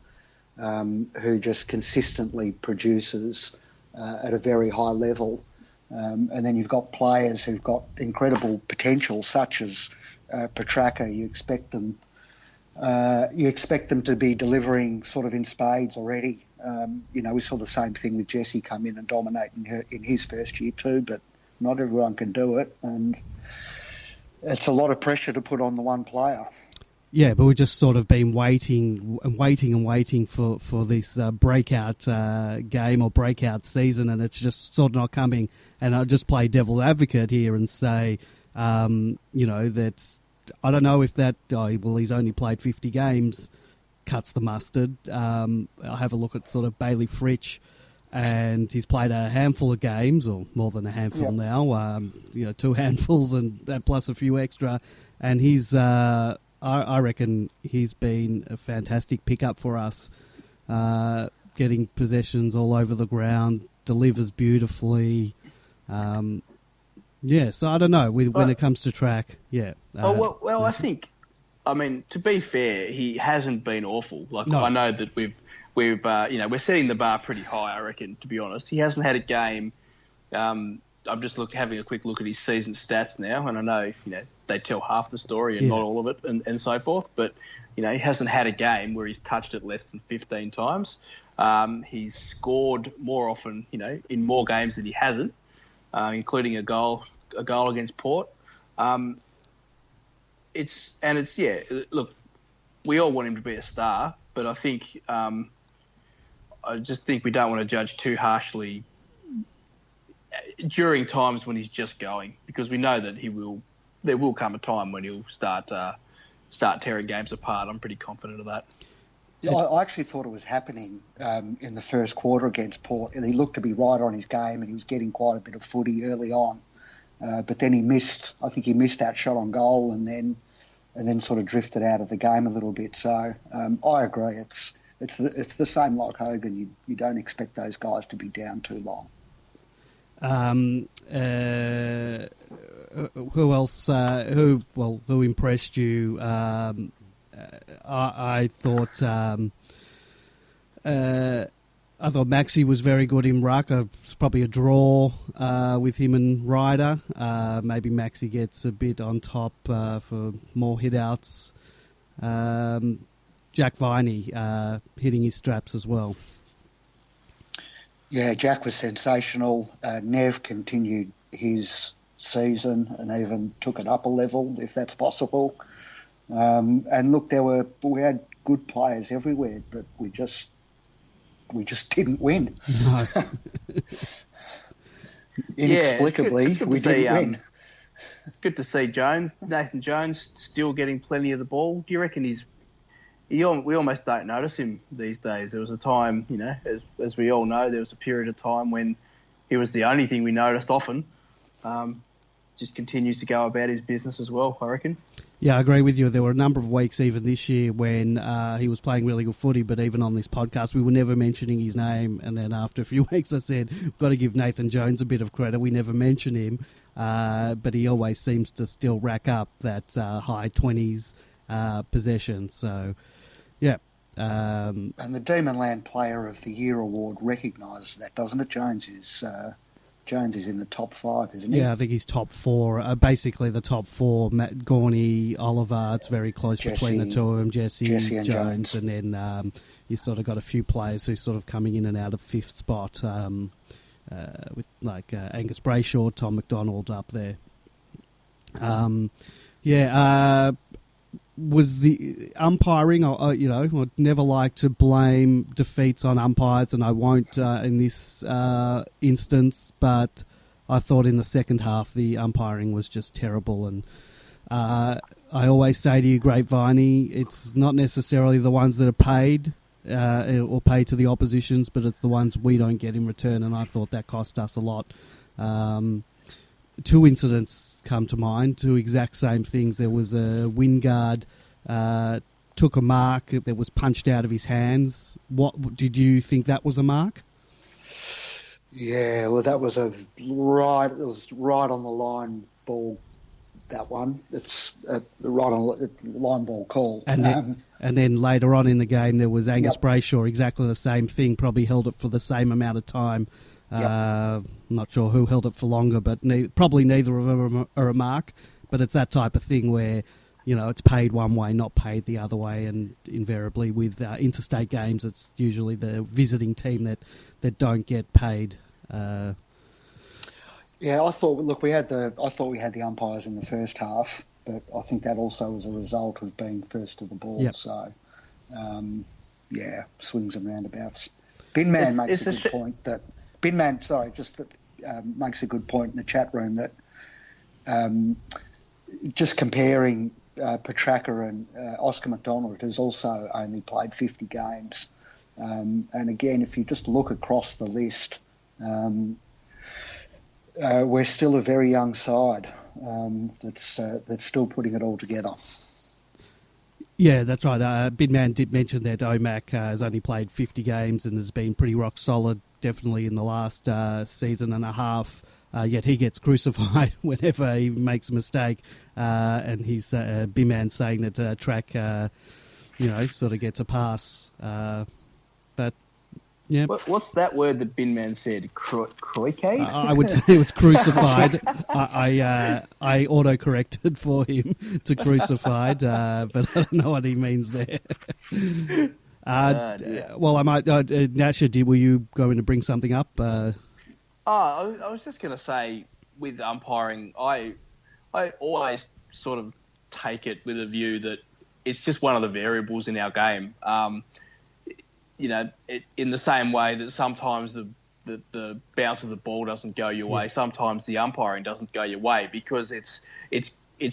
S4: who just consistently produces at a very high level, and then you've got players who've got incredible potential, such as Petracca, you expect them to be delivering sort of in spades already. We saw the same thing with Jesse come in and dominate in his first year too, but not everyone can do it, and it's a lot of pressure to put on the one player.
S1: Yeah, but we've just sort of been waiting for this breakout game or breakout season, and it's just sort of not coming. And I'll just play devil's advocate here and say, that I don't know if that, he's only played 50 games, cuts the mustard. I'll have a look at sort of Bailey Fritsch, and he's played a handful of games, or more than a handful now, 2 handfuls and plus a few extra, and he's, I reckon he's been a fantastic pickup for us, getting possessions all over the ground, delivers beautifully. So I don't know, when it comes to track,
S6: I think, to be fair, he hasn't been awful. I know that we're setting the bar pretty high, I reckon, to be honest. He hasn't had a game. I'm just having a quick look at his season stats now, and I know, they tell half the story and not all of it and so forth, but, he hasn't had a game where he's touched it less than 15 times. He's scored more often, in more games than he hasn't, including a goal against Port. Look, we all want him to be a star, but I think I just think we don't want to judge too harshly during times when he's just going, because we know that there will come a time when he'll start tearing games apart. I'm pretty confident of that.
S4: I actually thought it was happening in the first quarter against Port, and he looked to be right on his game, and he was getting quite a bit of footy early on. But then he missed that shot on goal, and then sort of drifted out of the game a little bit. So I agree. It's the same like Hogan. You don't expect those guys to be down too long.
S1: Who else? Who impressed you? I thought I thought Maxi was very good in ruck. It's probably a draw with him and Ryder. Maybe Maxi gets a bit on top for more hit-outs. Jack Viney hitting his straps as well.
S4: Yeah, Jack was sensational. Nev continued his season and even took it up a level, if that's possible. And look, we had good players everywhere, but we just didn't win.
S1: No.
S4: Inexplicably, we didn't win.
S6: Good to see Nathan Jones still getting plenty of the ball. Do you reckon we almost don't notice him these days? There was a time, as we all know, there was a period of time when he was the only thing we noticed often. Just continues to go about his business as well, I reckon.
S1: Yeah, I agree with you. There were a number of weeks even this year when he was playing really good footy, but even on this podcast, we were never mentioning his name. And then after a few weeks, I said, we've got to give Nathan Jones a bit of credit. We never mention him, but he always seems to still rack up that high 20s possession. So, yeah.
S4: And the Demonland Player of the Year award recognises that, doesn't it? Jones is in the top 5, isn't he?
S1: Yeah, I think he's top 4. Basically, the top 4: Matt Gorney, Oliver. It's very close between the two of them. Jesse and Jones, and then you sort of got a few players who sort of coming in and out of 5th spot, with like Angus Brayshaw, Tom McDonald up there. Was the umpiring? I'd never like to blame defeats on umpires, and I won't in this instance. But I thought in the second half the umpiring was just terrible, and I always say to you, Grapeviney, it's not necessarily the ones that are paid or paid to the oppositions, but it's the ones we don't get in return, and I thought that cost us a lot. 2 incidents come to mind, 2 exact same things. There was a Wingard took a mark that was punched out of his hands. What did you think that was a mark?
S4: Yeah, well, that was right on the line ball. That one, it's right on line ball call.
S1: And then later on in the game, there was Angus Brayshaw, exactly the same thing. Probably held it for the same amount of time. I'm not sure who held it for longer, but probably neither of them are a mark. But it's that type of thing where, it's paid one way, not paid the other way. And invariably with interstate games, it's usually the visiting team that don't get paid.
S4: Yeah, I thought we had the umpires in the first half, but I think that also was a result of being first to the ball. Yep. So, swings and roundabouts. Binman makes a good point that. Makes a good point in the chat room that just comparing Petracca and Oscar McDonald, who's also only played 50 games. And again, if you just look across the list, we're still a very young side that's still putting it all together.
S1: Yeah, that's right. Big Man did mention that Omac has only played 50 games and has been pretty rock solid, definitely in the last season and a half. Yet he gets crucified whenever he makes a mistake. And he's Big Man saying that Track, sort of gets a pass. But yeah,
S6: what's that word that Bin Man said? Croicade?
S1: I would say it was crucified. I auto-corrected for him to crucified, but I don't know what he means there. Well, I might. Nasher, were you going to bring something up? I
S6: was just going to say, with umpiring, I always sort of take it with a view that it's just one of the variables in our game. In the same way that sometimes the bounce of the ball doesn't go your way, sometimes the umpiring doesn't go your way, because it's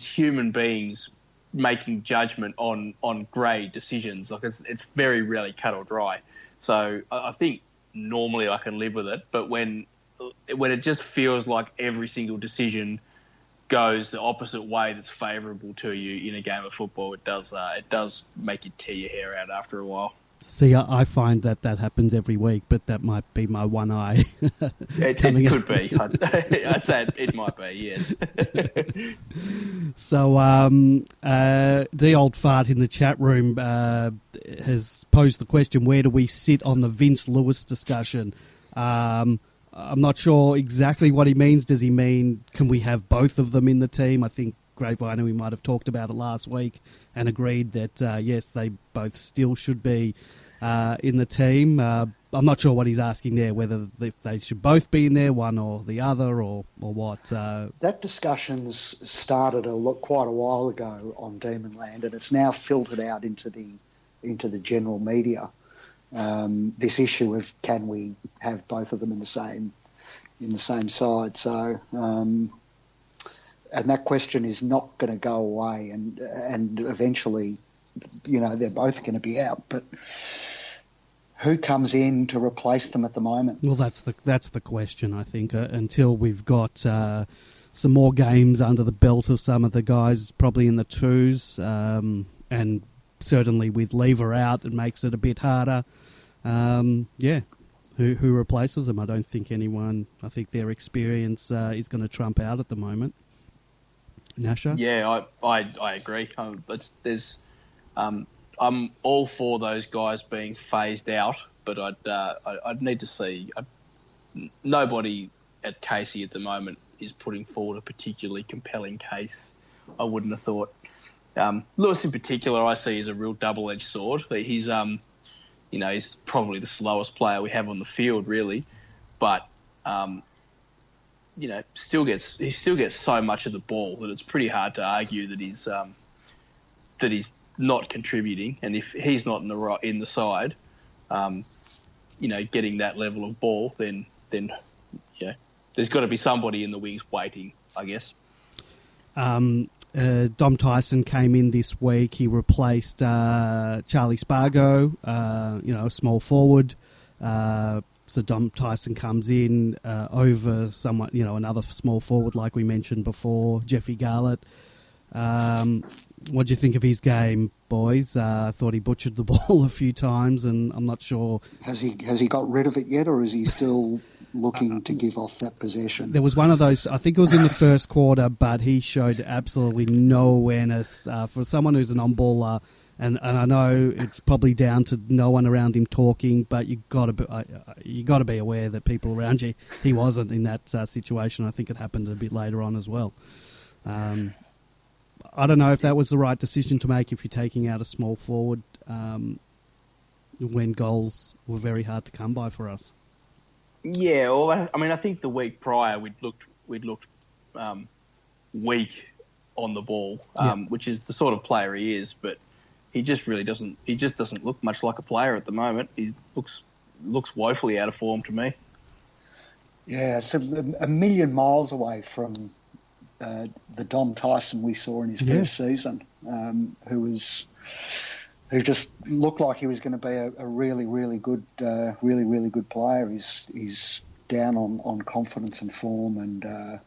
S6: human beings making judgment on grade decisions. Like it's very rarely cut or dry. So I think normally I can live with it, but when it just feels like every single decision goes the opposite way that's favourable to you in a game of football, it does make you tear your hair out after a while.
S1: See, I find that happens every week, but that might be my one eye.
S6: It could be. I'd say it might be, yes.
S1: So, the old fart in the chat room has posed the question, where do we sit on the Vince Lewis discussion? I'm not sure exactly what he means. Does he mean, can we have both of them in the team? I think Grapevine, we might have talked about it last week and agreed that, yes, they both still should be in the team. I'm not sure what he's asking there, whether they should both be in there, one or the other, or what.
S4: That discussion's started quite a while ago on Demonland, and it's now filtered out into the general media. This issue of can we have both of them in the same side? So, and that question is not going to go away, and eventually, they're both going to be out, but who comes in to replace them at the moment?
S1: Well, that's the question, I think. Until we've got some more games under the belt of some of the guys, probably in the twos, and certainly with Lever out, it makes it a bit harder. Who replaces them? I don't think anyone. I think their experience is going to trump out at the moment. Nasher?
S6: Yeah, I agree. I'm all for those guys being phased out, but I'd need to see. Nobody at Casey at the moment is putting forward a particularly compelling case. I wouldn't have thought. Lewis in particular, I see as a real double-edged sword. He's he's probably the slowest player we have on the field, really, but he still gets so much of the ball that it's pretty hard to argue that he's not contributing. And if he's not in the side, getting that level of ball, then there's got to be somebody in the wings waiting, I guess.
S1: Dom Tyson came in this week. He replaced Charlie Spargo, a small forward. So Dom Tyson comes in over someone, another small forward like we mentioned before, Jeffy Garlett. What do you think of his game, boys? I thought he butchered the ball a few times, and I'm not sure.
S4: Has he got rid of it yet, or is he still looking to give off that possession?
S1: There was one of those, I think it was in the first quarter, but he showed absolutely no awareness for someone who's an on-baller. And I know it's probably down to no one around him talking, but you got to be aware that people around you. He wasn't in that situation. I think it happened a bit later on as well. I don't know if that was the right decision to make if you're taking out a small forward when goals were very hard to come by for us.
S6: Yeah, well, I think the week prior we'd looked weak on the ball, which is the sort of player he is, but he just really doesn't. He just doesn't look much like a player at the moment. He looks woefully out of form to me.
S4: Yeah, it's a million miles away from the Dom Tyson we saw in his first season, who just looked like he was going to be a really, really good, really good player. He's down on confidence and form, and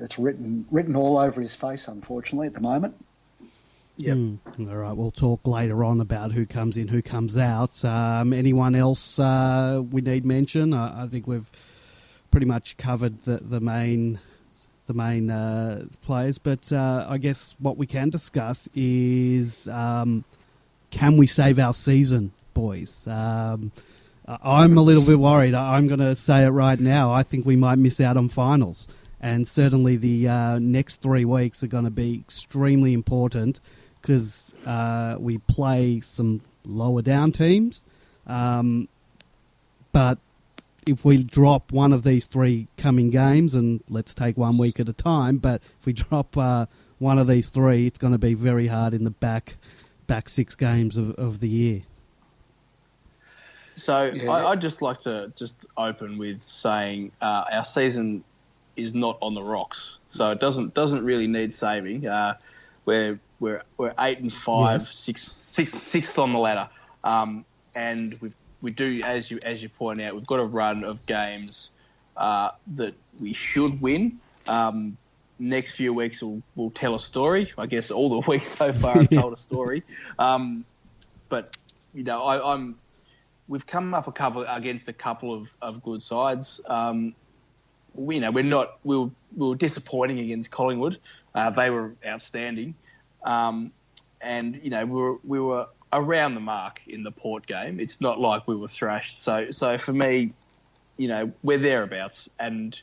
S4: it's written all over his face, unfortunately, at the moment.
S6: Yep.
S1: All right, we'll talk later on about who comes in, who comes out. Anyone else we need mention? I think we've pretty much covered the main players, but I guess what we can discuss is can we save our season, boys? I'm a little bit worried. I'm going to say it right now. I think we might miss out on finals, and certainly the next 3 weeks are going to be extremely important because we play some lower down teams, but if we drop one of these 3 coming games, and let's take 1 week at a time, but if we drop one of these 3, it's going to be very hard in the back 6 games of the year.
S6: So I'd just like to open with saying our season is not on the rocks, so it doesn't really need saving. We're 8-5, yes. sixth on the ladder, and we do, as you point out, we've got a run of games that we should win. Next few weeks will tell a story. I guess all the weeks so far have told a story. But we've come up against a couple of good sides. We were disappointing against Collingwood. They were outstanding, and we were around the mark in the Port game. It's not like we were thrashed. So for me, we're thereabouts, and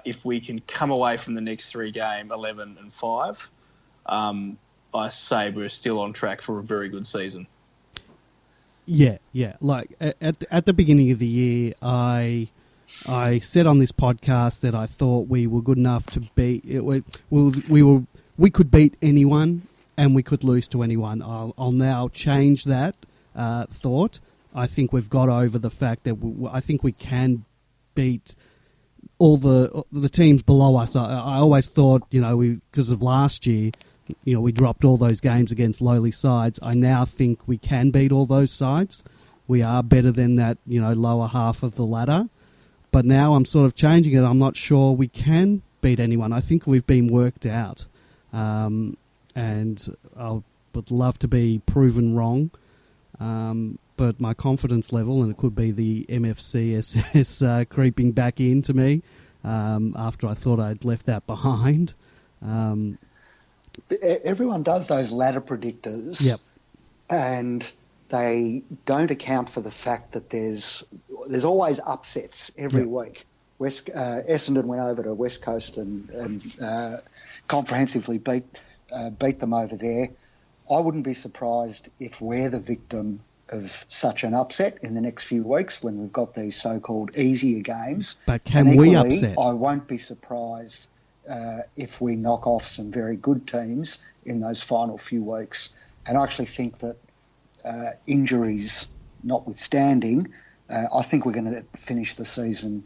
S6: if we can come away from the next 3 game 11-5, I say we're still on track for a very good season.
S1: Yeah. Like at the beginning of the year, I said on this podcast that I thought we were good enough to beat. We could beat anyone and we could lose to anyone. I'll now change that thought. I think we've got over the fact that I think we can beat all the teams below us. I always thought, because of last year, we dropped all those games against lowly sides. I now think we can beat all those sides. We are better than that, lower half of the ladder. But now I'm sort of changing it. I'm not sure we can beat anyone. I think we've been worked out. And I would love to be proven wrong. But my confidence level, and it could be the MFCSS creeping back into me after I thought I'd left that behind.
S4: Everyone does those ladder predictors,
S1: yep,
S4: and they don't account for the fact that there's always upsets every week. Essendon went over to West Coast and comprehensively beat them over there. I wouldn't be surprised if we're the victim of such an upset in the next few weeks when we've got these so-called easier games.
S1: But can we upset?
S4: I won't be surprised if we knock off some very good teams in those final few weeks. And I actually think that injuries notwithstanding, I think we're going to finish the season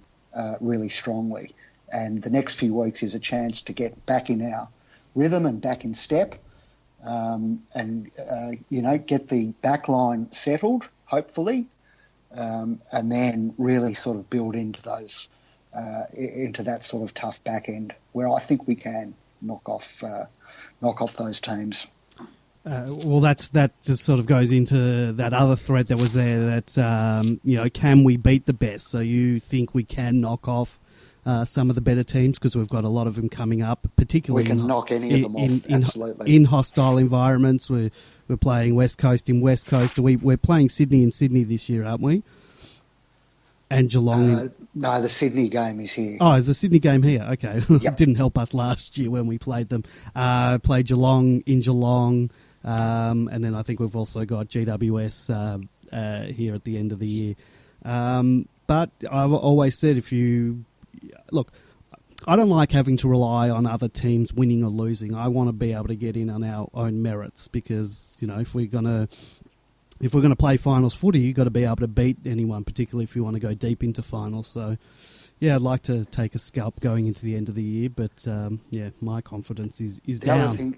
S4: really strongly. And the next few weeks is a chance to get back in our rhythm and back in step, and get the back line settled, hopefully, and then really sort of build into those into that sort of tough back end where I think we can knock off those teams.
S1: Well, that just sort of goes into that other thread that was there that, can we beat the best? So you think we can knock off some of the better teams because we've got a lot of them coming up, particularly
S4: we can knock any of them off, absolutely.
S1: In hostile environments. We're playing West Coast in West Coast. We're playing Sydney in Sydney this year, aren't we? And Geelong.
S4: No, the Sydney game is here.
S1: Oh, is the Sydney game here? Okay.
S4: Yep.
S1: It didn't help us last year when we played them. Played Geelong in Geelong. And then I think we've also got GWS here at the end of the year. But I've always said look, I don't like having to rely on other teams winning or losing. I want to be able to get in on our own merits because, if we're going to play finals footy, you've got to be able to beat anyone, particularly if you want to go deep into finals. So, yeah, I'd like to take a scalp going into the end of the year, but, my confidence is down.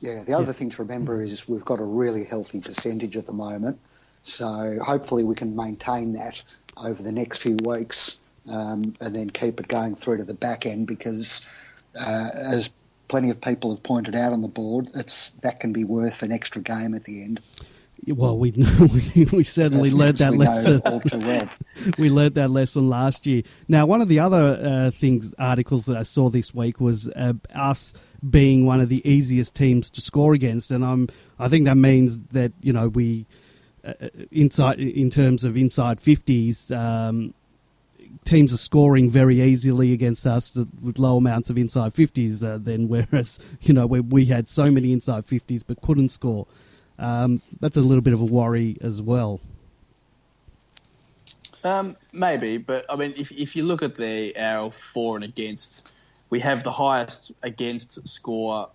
S4: The other thing to remember is we've got a really healthy percentage at the moment. So hopefully we can maintain that over the next few weeks and then keep it going through to the back end because, as plenty of people have pointed out on the board, that can be worth an extra game at the end.
S1: Well, we certainly learned that lesson. We learned that lesson last year. Now, one of the other articles that I saw this week was us being one of the easiest teams to score against, and I think that means that we in terms of inside 50s, teams are scoring very easily against us with low amounts of inside 50s. Whereas we had so many inside 50s but couldn't score. That's a little bit of a worry as well.
S6: Maybe, but I mean, if you look at our for and against, we have the highest against score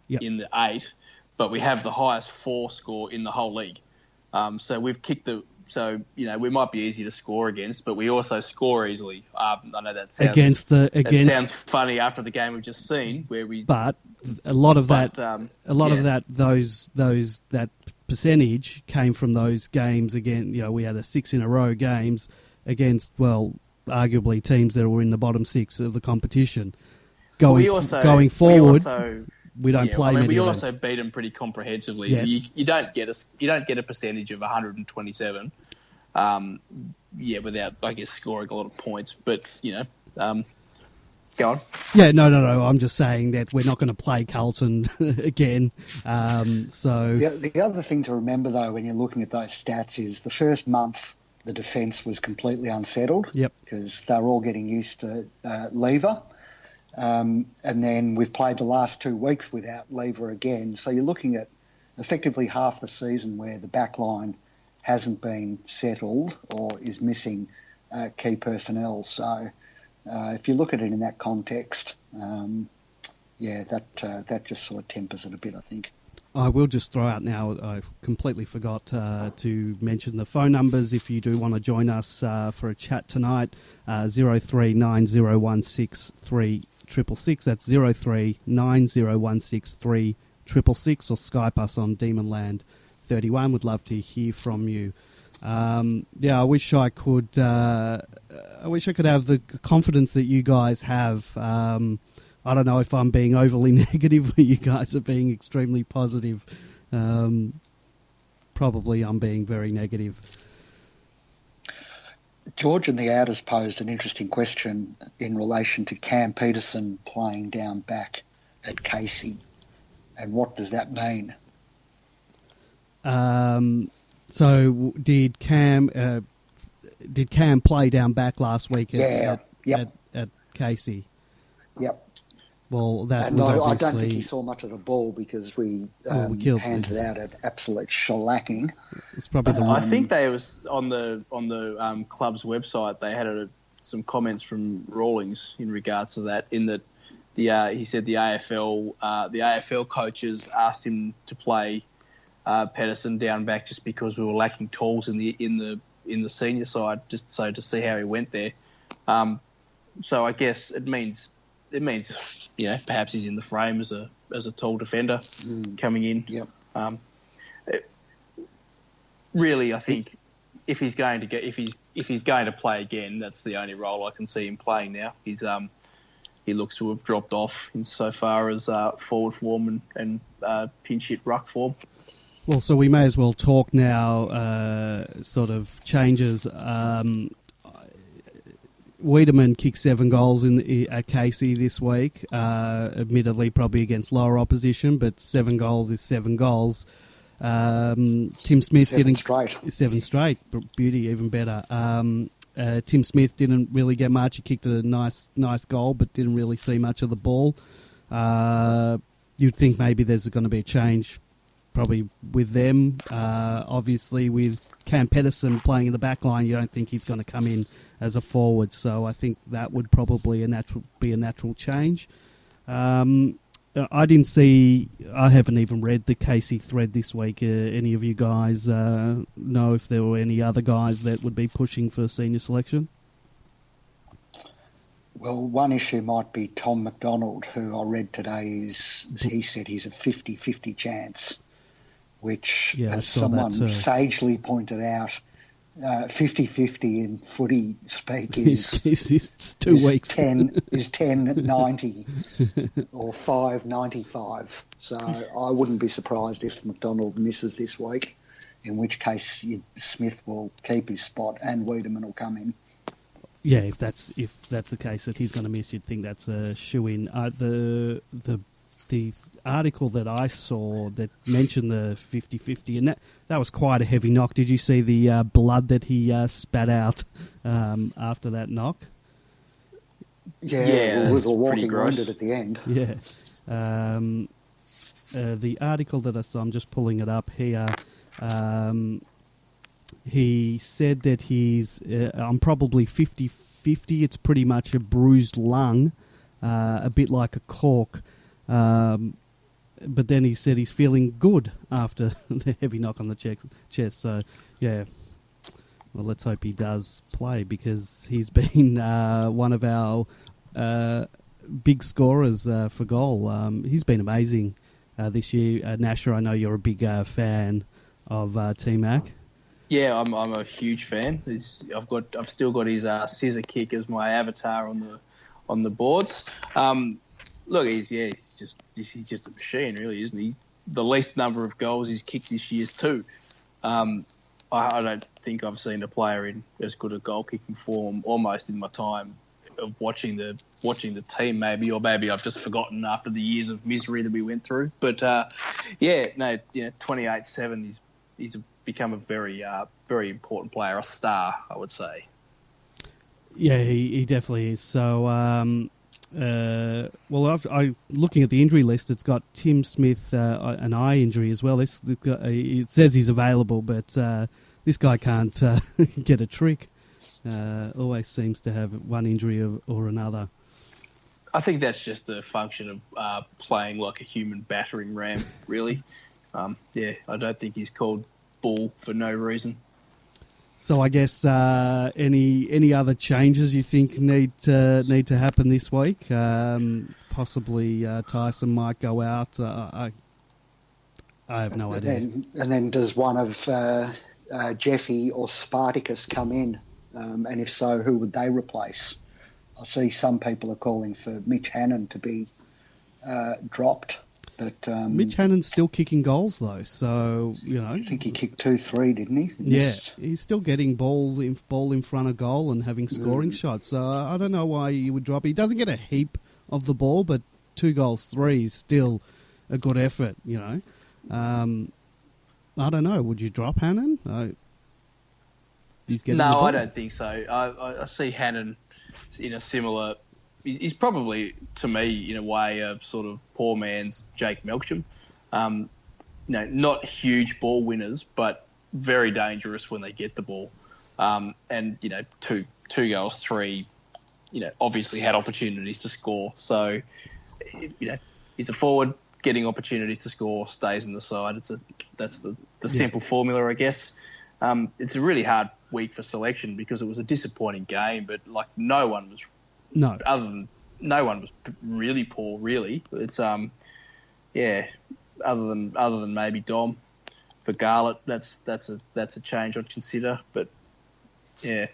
S6: in the 8, but we have the highest for score in the whole league. So we've kicked we might be easy to score against, but we also score easily. I know that sounds sounds funny after the game we've just seen,
S1: But a lot of that percentage came from those games again. We had 6 in a row games against arguably teams that were in the bottom 6 of the competition. Going forward, we don't play many.
S6: We
S1: of them.
S6: also beat them pretty comprehensively.
S1: Yes.
S6: You don't get a percentage of 127. Without, I guess, scoring a lot of points. But, go on.
S1: Yeah, no. I'm just saying that we're not going to play Carlton again.
S4: The other thing to remember, though, when you're looking at those stats is the first month the defence was completely unsettled.
S1: Yep.
S4: Because they were all getting used to Lever. And then we've played the last 2 weeks without Lever again. So you're looking at effectively half the season where the back line hasn't been settled or is missing key personnel. So if you look at it in that context, that just sort of tempers it a bit, I think.
S1: I will just throw out now, I completely forgot to mention the phone numbers if you do want to join us for a chat tonight, 0390163666. That's 0390163666, or Skype us on Demonland 31. Would love to hear from you. I wish I could have the confidence that you guys have. I don't know if I'm being overly negative or you guys are being extremely positive. Probably I'm being very negative.
S4: George in the Outers posed an interesting question in relation to Cam Peterson playing down back at Casey. And what does that mean?
S1: So did Cam play down back last week at Casey?
S4: Yep.
S1: Well, that
S4: was
S1: obviously...
S4: I don't think he saw much of the ball because we handed out an absolute shellacking.
S1: It's probably the
S6: I think they was on the club's website. They had some comments from Rawlings in regards to that. In that, he said the AFL coaches asked him to play Pedersen down back just because we were lacking tools in the senior side, just so to see how he went there. So I guess it means perhaps he's in the frame as a tall defender coming in.
S4: Yep.
S6: Really, I think if he's going to play again, that's the only role I can see him playing now. He looks to have dropped off insofar as forward form and pinch hit ruck form.
S1: Well, so we may as well talk now. Sort of changes. Wiedemann kicked 7 goals at Casey this week, admittedly probably against lower opposition, but 7 goals is 7 goals. Tim Smith
S4: Seven straight.
S1: 7 straight, beauty, even better. Tim Smith didn't really get much. He kicked a nice goal, but didn't really see much of the ball. You'd think maybe there's going to be a change probably with them. Obviously, with Cam Pedersen playing in the back line, you don't think he's going to come in as a forward. So I think that would probably be a natural change. I haven't even read the Casey thread this week. Any of you guys know if there were any other guys that would be pushing for senior selection?
S4: Well, one issue might be Tom McDonald, who I read today he said he's a 50-50 chance, which, as someone sagely pointed out, 50-50 in footy speak is
S1: it's 2 weeks.
S4: 10.90 or 5.95. So I wouldn't be surprised if McDonald misses this week, in which case Smith will keep his spot and Wiedemann will come in.
S1: Yeah, if that's the case that he's going to miss, you'd think that's a shoe-in. The article that I saw that mentioned the 50-50, and that was quite a heavy knock. Did you see the blood that he spat out after that knock?
S4: Yeah, it was all walking wounded at the end.
S1: Yeah. The article that I saw, I'm just pulling it up here. He said that he's I'm probably 50-50. It's pretty much a bruised lung, a bit like a cork. But then he said he's feeling good after the heavy knock on the chest. So, yeah, well, let's hope he does play because he's been one of our big scorers for goal. He's been amazing this year. Nasher, I know you're a big fan of T-Mac.
S6: Yeah, I'm a huge fan. I've still got his scissor kick as my avatar on the boards. look, he's just a machine, really, isn't he? The least number of goals he's kicked this year is 2. I don't think I've seen a player in as good a goal kicking form almost in my time of watching the team, maybe, or maybe I've just forgotten after the years of misery that we went through. But 28-7, he's become a very important player, a star, I would say.
S1: Yeah, he definitely is. So, looking at the injury list, it's got Tim Smith, an eye injury as well. It says he's available, but this guy can't get a trick. Always seems to have one injury or another.
S6: I think that's just a function of playing like a human battering ram, really. I don't think he's called bull for no reason.
S1: So I guess any other changes you think need to happen this week? Possibly Tyson might go out. I have no idea.
S4: And then does one of Jeffy or Spartacus come in? And if so, who would they replace? I see some people are calling for Mitch Hannon to be dropped. But
S1: Mitch Hannon's still kicking goals, though, so,
S4: I think he kicked 2-3, didn't he?
S1: Yeah, he's still getting ball in front of goal and having scoring shots. So I don't know why you would drop. He doesn't get a heap of the ball, but 2 goals, 3 is still a good effort, I don't know. Would you drop Hannon? He's getting the ball.
S6: I don't think so. I see Hannon in a similar... He's probably, to me, in a way, a sort of poor man's Jake Melksham. Not huge ball winners, but very dangerous when they get the ball. And 2 goals, 3, obviously had opportunities to score. So, he's a forward, getting opportunities to score, stays in the side. That's the simple formula, I guess. It's a really hard week for selection because it was a disappointing game, but no one was really poor, really. It's other than maybe Dom for Garlett, that's a change I'd consider. But yeah,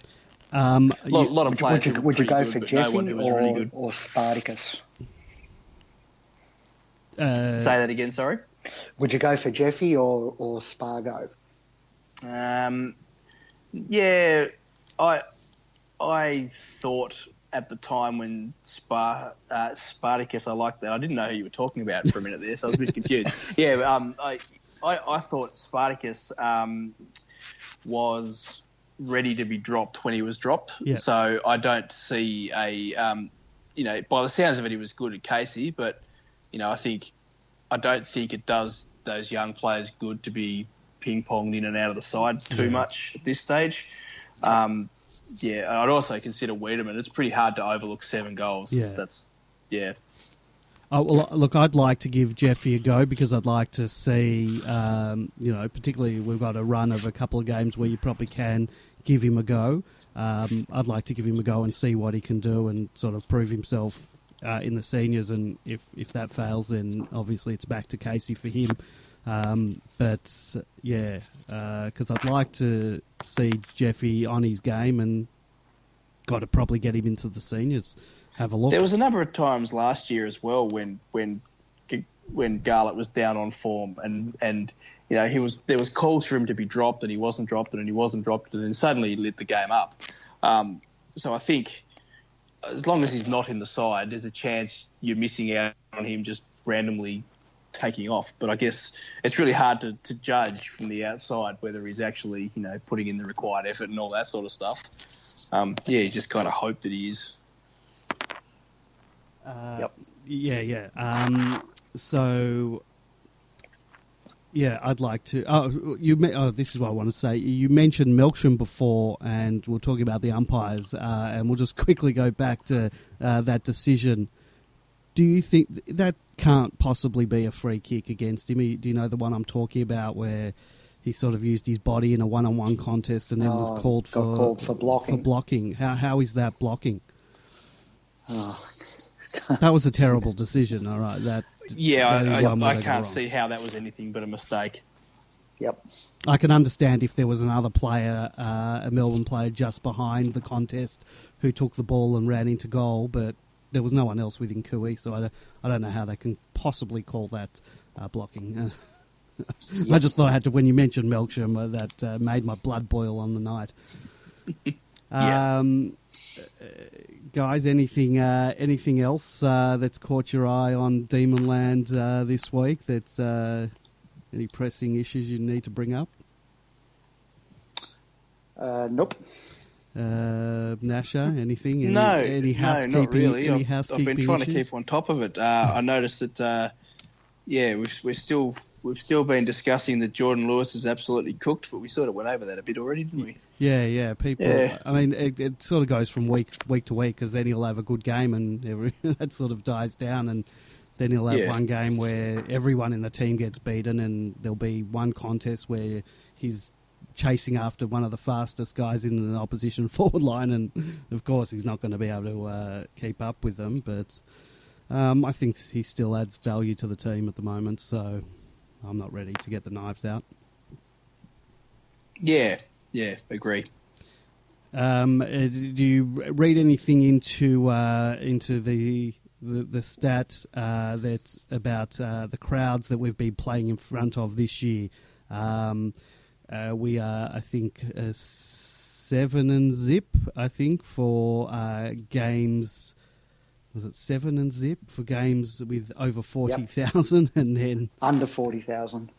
S6: a lot of players.
S4: Would you go for
S6: good,
S4: Jeffy
S6: really
S4: or Spartacus?
S6: Say that again. Sorry.
S4: Would you go for Jeffy or Spargo?
S6: I thought at the time when Spartacus, I liked that. I didn't know who you were talking about for a minute there, so I was a bit confused. I thought Spartacus was ready to be dropped when he was dropped.
S1: Yeah.
S6: So I don't see by the sounds of it, he was good at Casey, but I don't think it does those young players good to be ping-ponged in and out of the side too much at this stage. I'd also consider Wiedemann. It's pretty hard to overlook 7 goals.
S1: Yeah. Oh, well, look, I'd like to give Jeffy a go because I'd like to see, particularly we've got a run of a couple of games where you probably can give him a go. I'd like to give him a go and see what he can do and sort of prove himself in the seniors. And if that fails, then obviously it's back to Casey for him. Because I'd like to see Jeffy on his game and got to probably get him into the seniors. Have a look.
S6: There was a number of times last year as well when Garlett was down on form and there was calls for him to be dropped and he wasn't dropped and then suddenly he lit the game up. So I think as long as he's not in the side, there's a chance you're missing out on him just randomly taking off. But I guess it's really hard to judge from the outside whether he's actually putting in the required effort and all that sort of stuff. You just kind of hope that he is.
S1: Yep. Yeah. I'd like to. This is what I want to say. You mentioned Melksham before, and we're talking about the umpires, and we'll just quickly go back to that decision. Do you think that can't possibly be a free kick against him? Do you know the one I'm talking about where he sort of used his body in a one-on-one contest and then was called for blocking? How is that blocking? That was a terrible decision. All right,
S6: I can't see how that was anything but a mistake.
S4: Yep.
S1: I can understand if there was another player, a Melbourne player, just behind the contest who took the ball and ran into goal, but there was no one else within Kui, so I don't know how they can possibly call that blocking. I just thought I had to, when you mentioned Melksham, that made my blood boil on the night. Guys, anything else that's caught your eye on Demonland this week? That's any pressing issues you need to bring up?
S4: Nope.
S1: Nasher, anything?
S6: Any
S1: housekeeping?
S6: not really.
S1: Any
S6: I've been trying to keep on top of it. I noticed that, we've still been discussing that Jordan Lewis is absolutely cooked, but we sort of went over that a bit already, didn't we?
S1: Yeah. People. Yeah. I mean, it sort of goes from week to week, because then he'll have a good game and that sort of dies down, and then he'll have one game where everyone in the team gets beaten, and there'll be one contest where he's chasing after one of the fastest guys in an opposition forward line, and of course he's not going to be able to keep up with them, but I think he still adds value to the team at the moment, so I'm not ready to get the knives out. Yeah, agree. Do you read anything into the stat that's about the crowds that we've been playing in front of this year? We are, I think, 7-0, I think, for games. Was it 7-0 for games with over 40,000, and then
S4: under 40,000?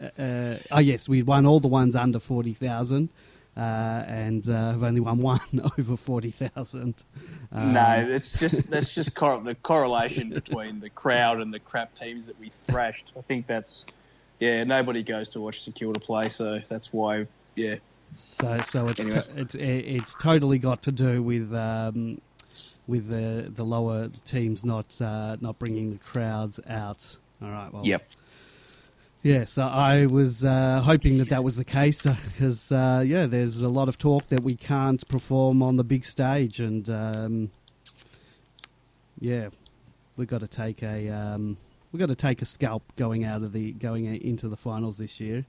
S1: Yes, we won all the ones under 40,000, and have only won one over 40,000.
S6: No, that's just the correlation between the crowd and the crap teams that we thrashed. I think that's. Yeah, nobody goes to watch the Kilda play, so that's why. Yeah.
S1: So it's it's totally got to do with the lower teams not bringing the crowds out. All right. Well.
S6: Yep.
S1: Yeah. So I was hoping that was the case, because there's a lot of talk that we can't perform on the big stage, and we've got to take a. We've got to take a scalp going into the finals this year,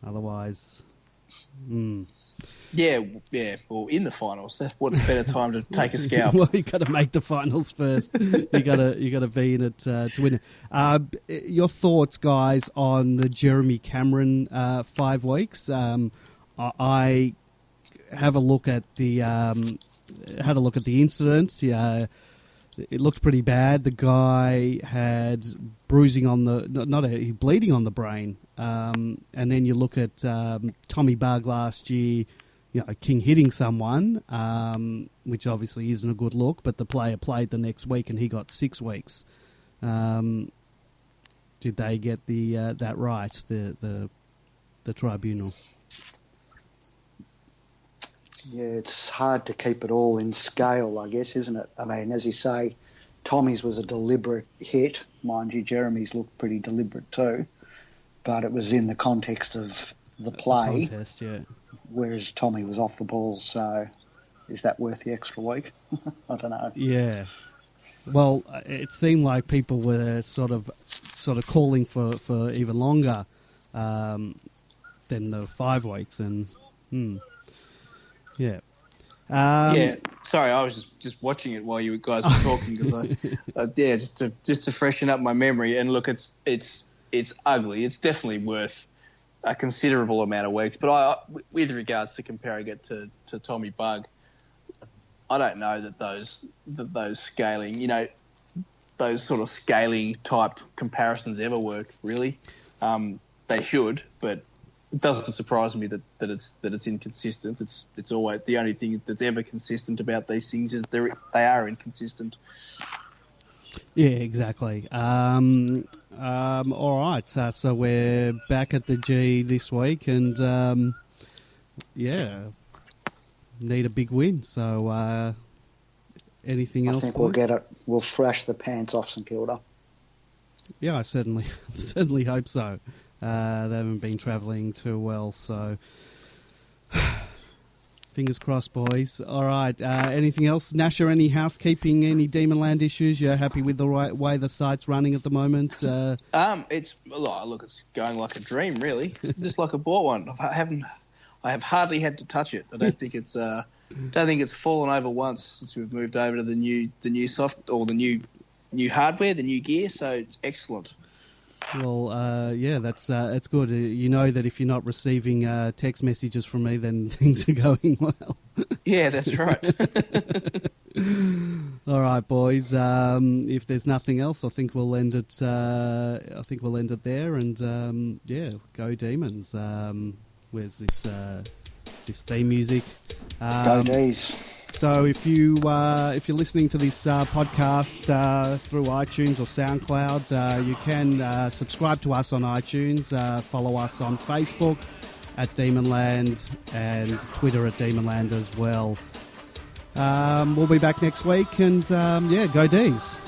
S1: otherwise.
S6: Yeah. Well, in the finals, what a better time to take a scalp.
S1: Well, you got to make the finals first. you got to be in it to win it. Your thoughts, guys, on the Jeremy Cameron 5 weeks? I have a look at the had a look at the incidents. Yeah. It looked pretty bad. The guy had bruising on bleeding on the brain. And then you look at Tommy Bugg last year, King hitting someone, which obviously isn't a good look, but the player played the next week and he got 6 weeks. Did they get that right, the tribunal?
S4: Yeah, it's hard to keep it all in scale, I guess, isn't it? I mean, as you say, Tommy's was a deliberate hit. Mind you, Jeremy's looked pretty deliberate too. But it was in the context of the play.
S1: The contest, yeah.
S4: Whereas Tommy was off the ball, so is that worth the extra week? I don't know.
S1: Yeah. Well, it seemed like people were sort of calling for even longer than the 5 weeks, and yeah.
S6: Sorry, I was just watching it while you guys were talking, because just to freshen up my memory. And look, it's ugly. It's definitely worth a considerable amount of weeks. But with regards to comparing it to Tommy Bugg, I don't know that those scaling, those sort of scaling type comparisons ever work really. They should, but it doesn't surprise me that it's inconsistent. It's always the only thing that's ever consistent about these things is they are inconsistent.
S1: Yeah, exactly. All right, so we're back at the G this week, and need a big win. So anything else?
S4: I think we'll get it. We'll thrash the pants off St Kilda.
S1: Yeah, I certainly hope so. They haven't been travelling too well, so fingers crossed, boys. All right, anything else? Nasher, any housekeeping, any Demonland issues? You're happy with the way the site's running at the moment?
S6: It's going like a dream, really. Just like I bought one. I have hardly had to touch it. I don't think it's Don't think it's fallen over once since we've moved over to the new soft or the new hardware, the new gear. So it's excellent.
S1: Well, yeah, that's good. You know that if you're not receiving text messages from me, then things are going well.
S6: Yeah, that's right.
S1: All right, boys. If there's nothing else, I think we'll end it. I think we'll end it there. And yeah, go Demons. Where's this theme music?
S4: Go D's.
S1: So if you're listening to this podcast through iTunes or SoundCloud, you can subscribe to us on iTunes, follow us on Facebook at Demonland and Twitter at Demonland as well. We'll be back next week, and yeah, go D's.